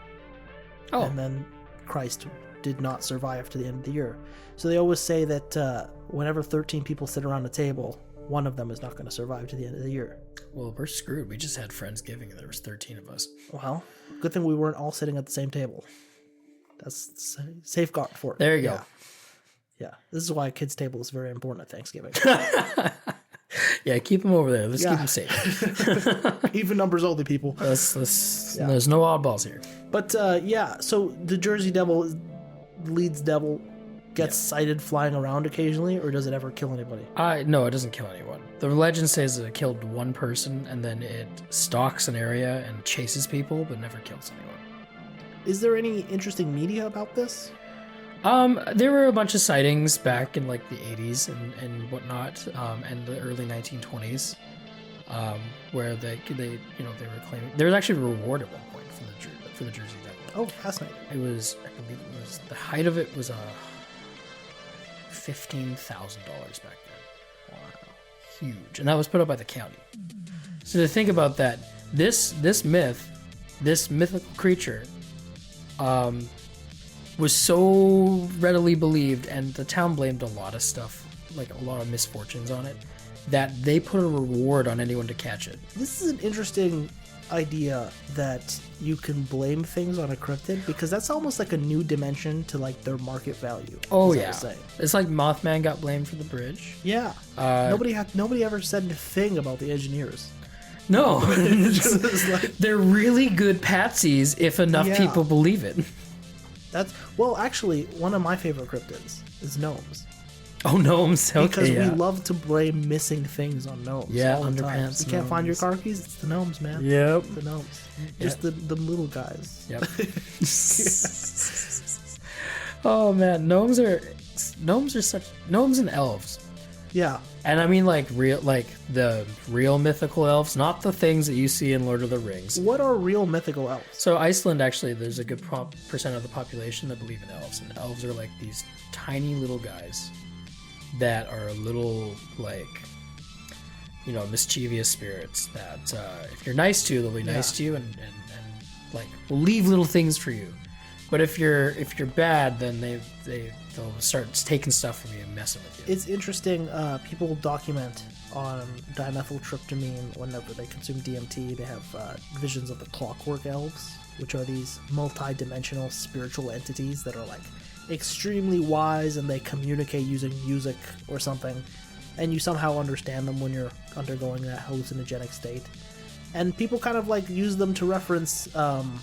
Oh. And then Christ did not survive to the end of the year. So they always say that whenever 13 people sit around a table, one of them is not going to survive to the end of the year.
Well, we're screwed. We just had Friendsgiving and there was 13 of us.
Well, good thing we weren't all sitting at the same table. That's safeguard for it.
There you go.
Yeah. This is why a kid's table is very important at Thanksgiving.
Yeah, keep them over there. Let's keep them safe.
Even numbers only, people.
There's no oddballs here.
But so the Jersey Devil, Leeds Devil, gets sighted flying around occasionally, or does it ever kill anybody?
No, it doesn't kill anyone. The legend says that it killed one person, and then it stalks an area and chases people, but never kills anyone.
Is there any interesting media about this?
There were a bunch of sightings back in like the 80s and whatnot, and the early 1920s, where they were claiming there was actually a reward at one point for the Jersey Devil.
Oh, fascinating!
I believe it was the height of it was $15,000 back then. Wow, huge, and that was put up by the county. So to think about that, this mythical creature, was so readily believed, and the town blamed a lot of stuff like a lot of misfortunes on it, that they put a reward on anyone to catch it.
This is an interesting idea that you can blame things on a cryptid, because that's almost like a new dimension to like their market value.
Oh yeah, it's like Mothman got blamed for the bridge.
Yeah, nobody ever said a thing about the engineers.
No, they're really good patsies if enough people believe it.
Actually, one of my favorite cryptids is gnomes.
Oh, gnomes. Okay,
because we love to blame missing things on gnomes.
Yeah,
all the time.
underpants.
You can't find your car keys? It's the gnomes, man.
Yep.
The gnomes. Just the little guys.
Yep. Oh man, gnomes and elves.
Yeah.
And I mean like the real mythical elves, not the things that you see in Lord of the Rings.
What are real mythical elves?
So Iceland, actually, there's a good percent of the population that believe in elves, and elves are like these tiny little guys that are a little like, mischievous spirits that if you're nice to, they'll be nice to you and like will leave little things for you. But if you're bad, then they'll start taking stuff from you and messing with you.
It's interesting. People document on dimethyltryptamine whenever they consume DMT. They have visions of the clockwork elves, which are these multi-dimensional spiritual entities that are like extremely wise, and they communicate using music or something, and you somehow understand them when you're undergoing that hallucinogenic state. And people kind of like use them to reference, kind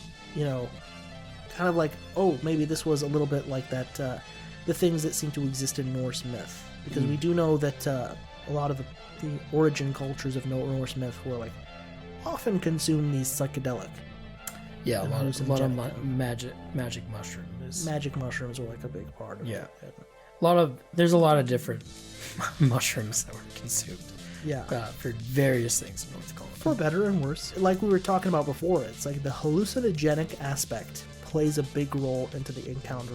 of like, oh, maybe this was a little bit like that, the things that seem to exist in Norse myth, because we do know that a lot of the origin cultures of Norse myth were like often consume these psychedelic.
Yeah, a lot of magic mushrooms.
Magic mushrooms were like a big part of it.
There's a lot of different mushrooms that were consumed.
Yeah.
For various things in North Dakota.
For better and worse. Like we were talking about before, it's like the hallucinogenic aspect plays a big role into the encounter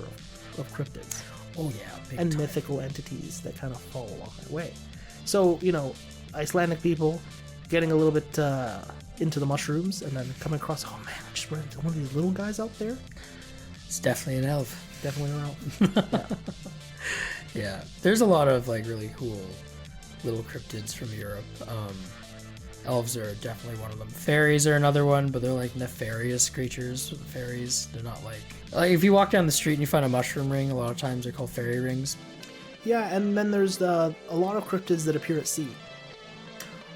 of cryptids.
Oh yeah, big
and
time.
mythical entities that kind of follow along that way. So, Icelandic people getting a little bit into the mushrooms and then coming across, oh man, I just ran into one of these little guys out there.
It's definitely an elf.
Definitely an elf.
Yeah, there's a lot of like really cool little cryptids from Europe. Elves are definitely one of them. Fairies are another one, but they're like nefarious creatures. Fairies, they're not like if you walk down the street and you find a mushroom ring, a lot of times they're called fairy rings.
Yeah, and then there's a lot of cryptids that appear at sea.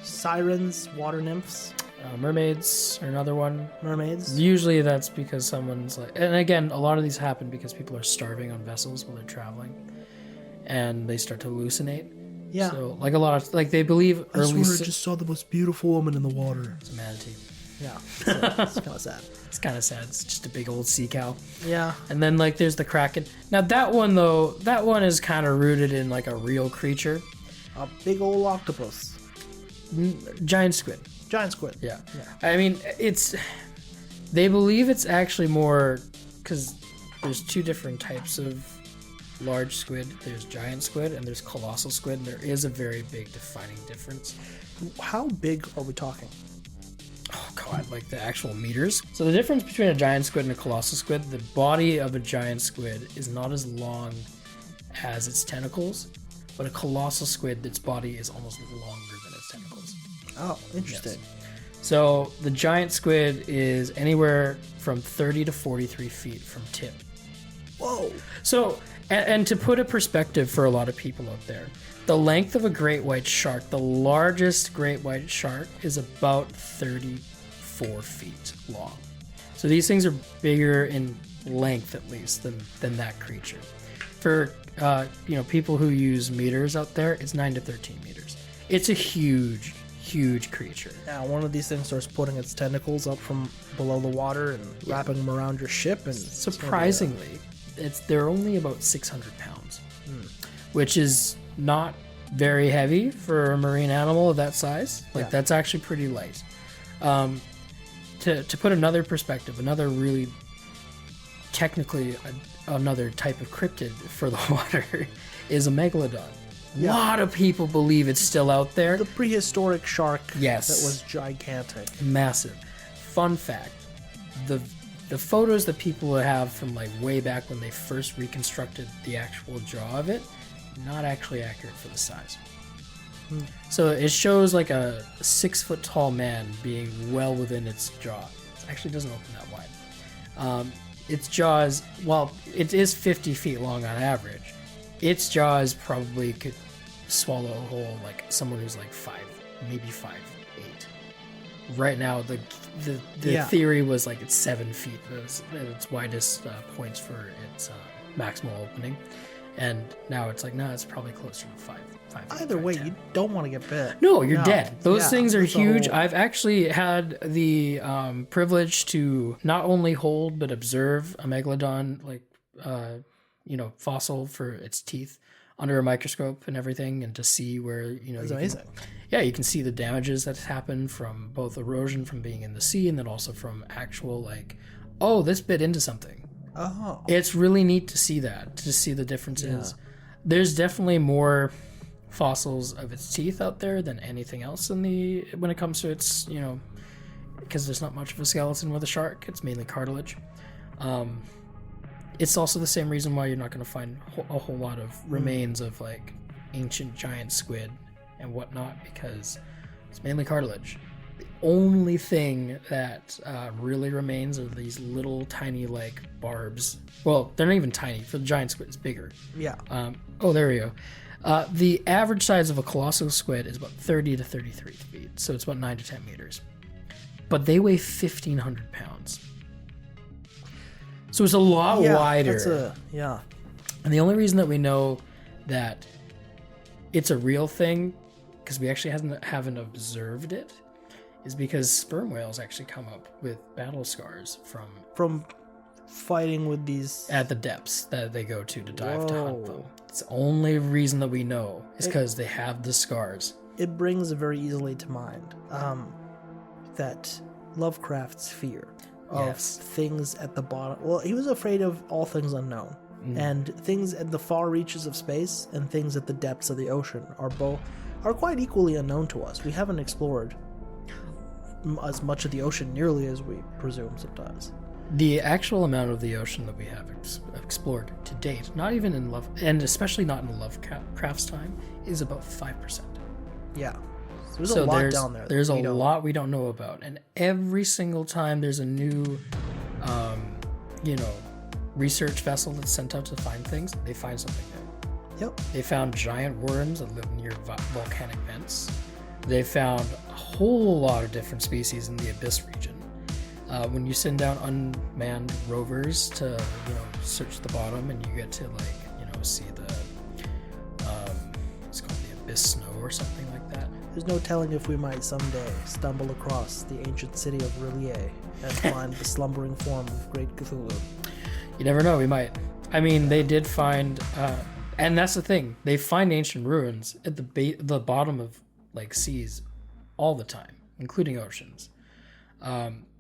Sirens, water nymphs.
Mermaids are another one.
Mermaids.
Usually that's because someone's like, and again, a lot of these happen because people are starving on vessels while they're traveling, and they start to hallucinate.
Yeah.
So like a lot of like they believe
I just saw the most beautiful woman in the water.
It's a manatee.
Yeah. It's kind of sad.
It's kind of sad. It's just a big old sea cow.
Yeah.
And then like there's the kraken. Now that one is kind of rooted in like a real creature.
A big old octopus.
Giant squid.
Giant squid.
Yeah. I mean, they believe it's actually more because there's two different types of large squid. There's giant squid and there's colossal squid. And there is a very big defining difference.
How big are we talking?
Oh god, like the actual meters. So the difference between a giant squid and a colossal squid, the body of a giant squid is not as long as its tentacles, but a colossal squid, its body is almost longer than its tentacles.
Oh, interesting.
Yes. So the giant squid is anywhere from 30 to 43 feet from tip.
Whoa.
So, and to put a perspective for a lot of people out there, the length of a great white shark, the largest great white shark, is about 34 feet long. So these things are bigger in length, at least, than that creature. For people who use meters out there, it's 9 to 13 meters. It's a huge creature.
Yeah, one of these things starts putting its tentacles up from below the water and wrapping them around your ship, and
surprisingly, they're only about 600 pounds, which is not very heavy for a marine animal of that size. That's actually pretty light. To put another perspective, another really technically another type of cryptid for the water is a megalodon. A lot of people believe it's still out there.
The prehistoric shark.
Yes.
That was gigantic.
Massive. Fun fact, the photos that people have from like way back when they first reconstructed the actual jaw of it, not actually accurate for the size. So it shows like a 6 foot tall man being well within its jaw. It actually doesn't open that wide. Its jaws, while it is 50 feet long on average, its jaws probably could swallow a whole like someone who's like 5, maybe 5'8". Right now, the theory was like it's 7 feet at its widest points for its maximal opening, and now it's like no, it's probably closer to 5.
Either way, you don't want to get bit.
No, you're dead. Those things are huge. I've actually had the privilege to not only hold but observe a megalodon, like fossil for its teeth under a microscope and everything, and to see where
That's amazing.
You can see the damages that happened from both erosion from being in the sea and then also from actual this bit into something.
Oh,
it's really neat to see that, to see the differences. Yeah. There's definitely more fossils of its teeth out there than anything else when it comes to its, because there's not much of a skeleton with a shark. It's mainly cartilage. It's also the same reason why you're not going to find a whole lot of remains of like ancient giant squid and whatnot, because it's mainly cartilage. The only thing that really remains are these little tiny like barbs. Well, they're not even tiny. For the giant squid, it's bigger.
Yeah.
There we go. The average size of a colossal squid is about 30 to 33 feet, so it's about 9 to 10 meters. But they weigh 1,500 pounds. So it's a lot wider. And the only reason that we know that it's a real thing, because we actually haven't observed it, is because sperm whales actually come up with battle scars from
fighting with these
at the depths that they go to dive to hunt them. It's the only reason that we know is because they have the scars.
It brings very easily to mind that Lovecraft's fear of things at the bottom. Well, he was afraid of all things unknown, and things at the far reaches of space and things at the depths of the ocean are quite equally unknown to us. We haven't explored as much of the ocean nearly as we presume sometimes.
The actual amount of the ocean that we have explored to date, not even in and especially not in Lovecraft's time, is about 5%.
Yeah. There's a lot down there.
There's a lot we don't know about. And every single time there's a new, research vessel that's sent out to find things, they find something new.
Yep.
They found giant worms that live near volcanic vents. They found a whole lot of different species in the abyss region. When you send down unmanned rovers to, search the bottom, and you get to see the, it's called the abyss snow or something like that.
There's no telling if we might someday stumble across the ancient city of Rillier and find the slumbering form of Great Cthulhu.
You never know, we might. I mean, they did find, and that's the thing, they find ancient ruins at the bottom of seas all the time, including oceans.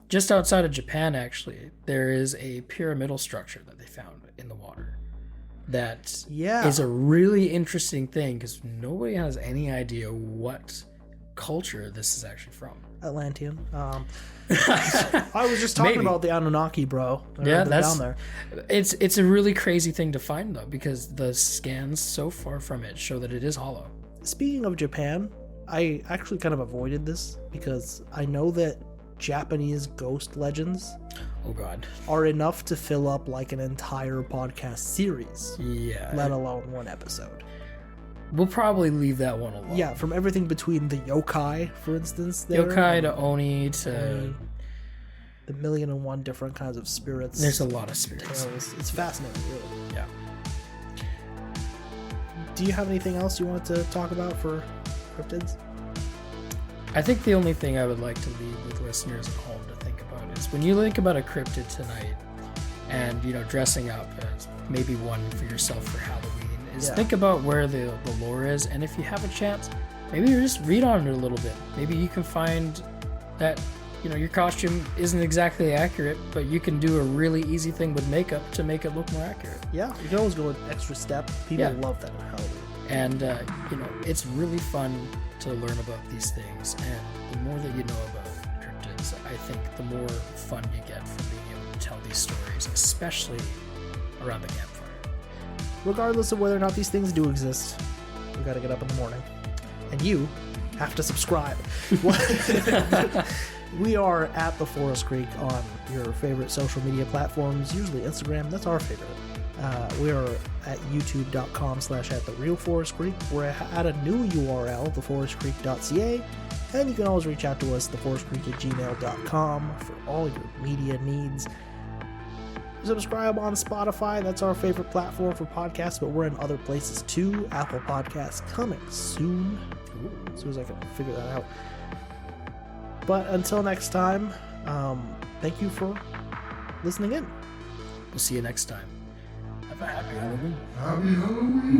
Just outside of Japan, actually, there is a pyramidal structure that they found in the water. That is a really interesting thing, because nobody has any idea what culture this is actually from.
Atlantean. I was just talking about the Anunnaki, bro.
That's
down there.
It's a really crazy thing to find, though, because the scans so far from it show that it is hollow.
Speaking of Japan, I actually kind of avoided this because I know that Japanese ghost legends are enough to fill up an entire podcast series, let alone one episode.
We'll probably leave that one alone.
Yeah, from everything between the yokai, for instance,
yokai to oni to
the 1,000,001 different kinds of spirits.
There's a lot of spirits.
It's fascinating, really.
Yeah.
Do you have anything else you want to talk about for cryptids?
I think the only thing I would like to leave with listeners at home to think about is when you think about a cryptid tonight and, dressing up as maybe one for yourself for Halloween, think about where the lore is. And if you have a chance, maybe you just read on it a little bit. Maybe you can find that, your costume isn't exactly accurate, but you can do a really easy thing with makeup to make it look more accurate.
Yeah, you can always go an extra step. People love that in Halloween.
And, it's really fun to learn about these things, and the more that you know about cryptids, I think the more fun you get from being able to tell these stories, especially around the campfire.
regardless of whether or not these things do exist, we gotta get up in the morning. And you have to subscribe. We are at The Forest Creek on your favorite social media platforms, usually Instagram. That's our favorite. We are at youtube.com/@therealforestcreek. We're at a new URL, theforestcreek.ca. And you can always reach out to us, theforestcreek@gmail.com, for all your media needs. Subscribe on Spotify. That's our favorite platform for podcasts, but we're in other places too. Apple Podcasts coming soon. As soon as I can figure that out. But until next time, thank you for listening in.
We'll see you next time. Have a happy Halloween.
Happy Halloween.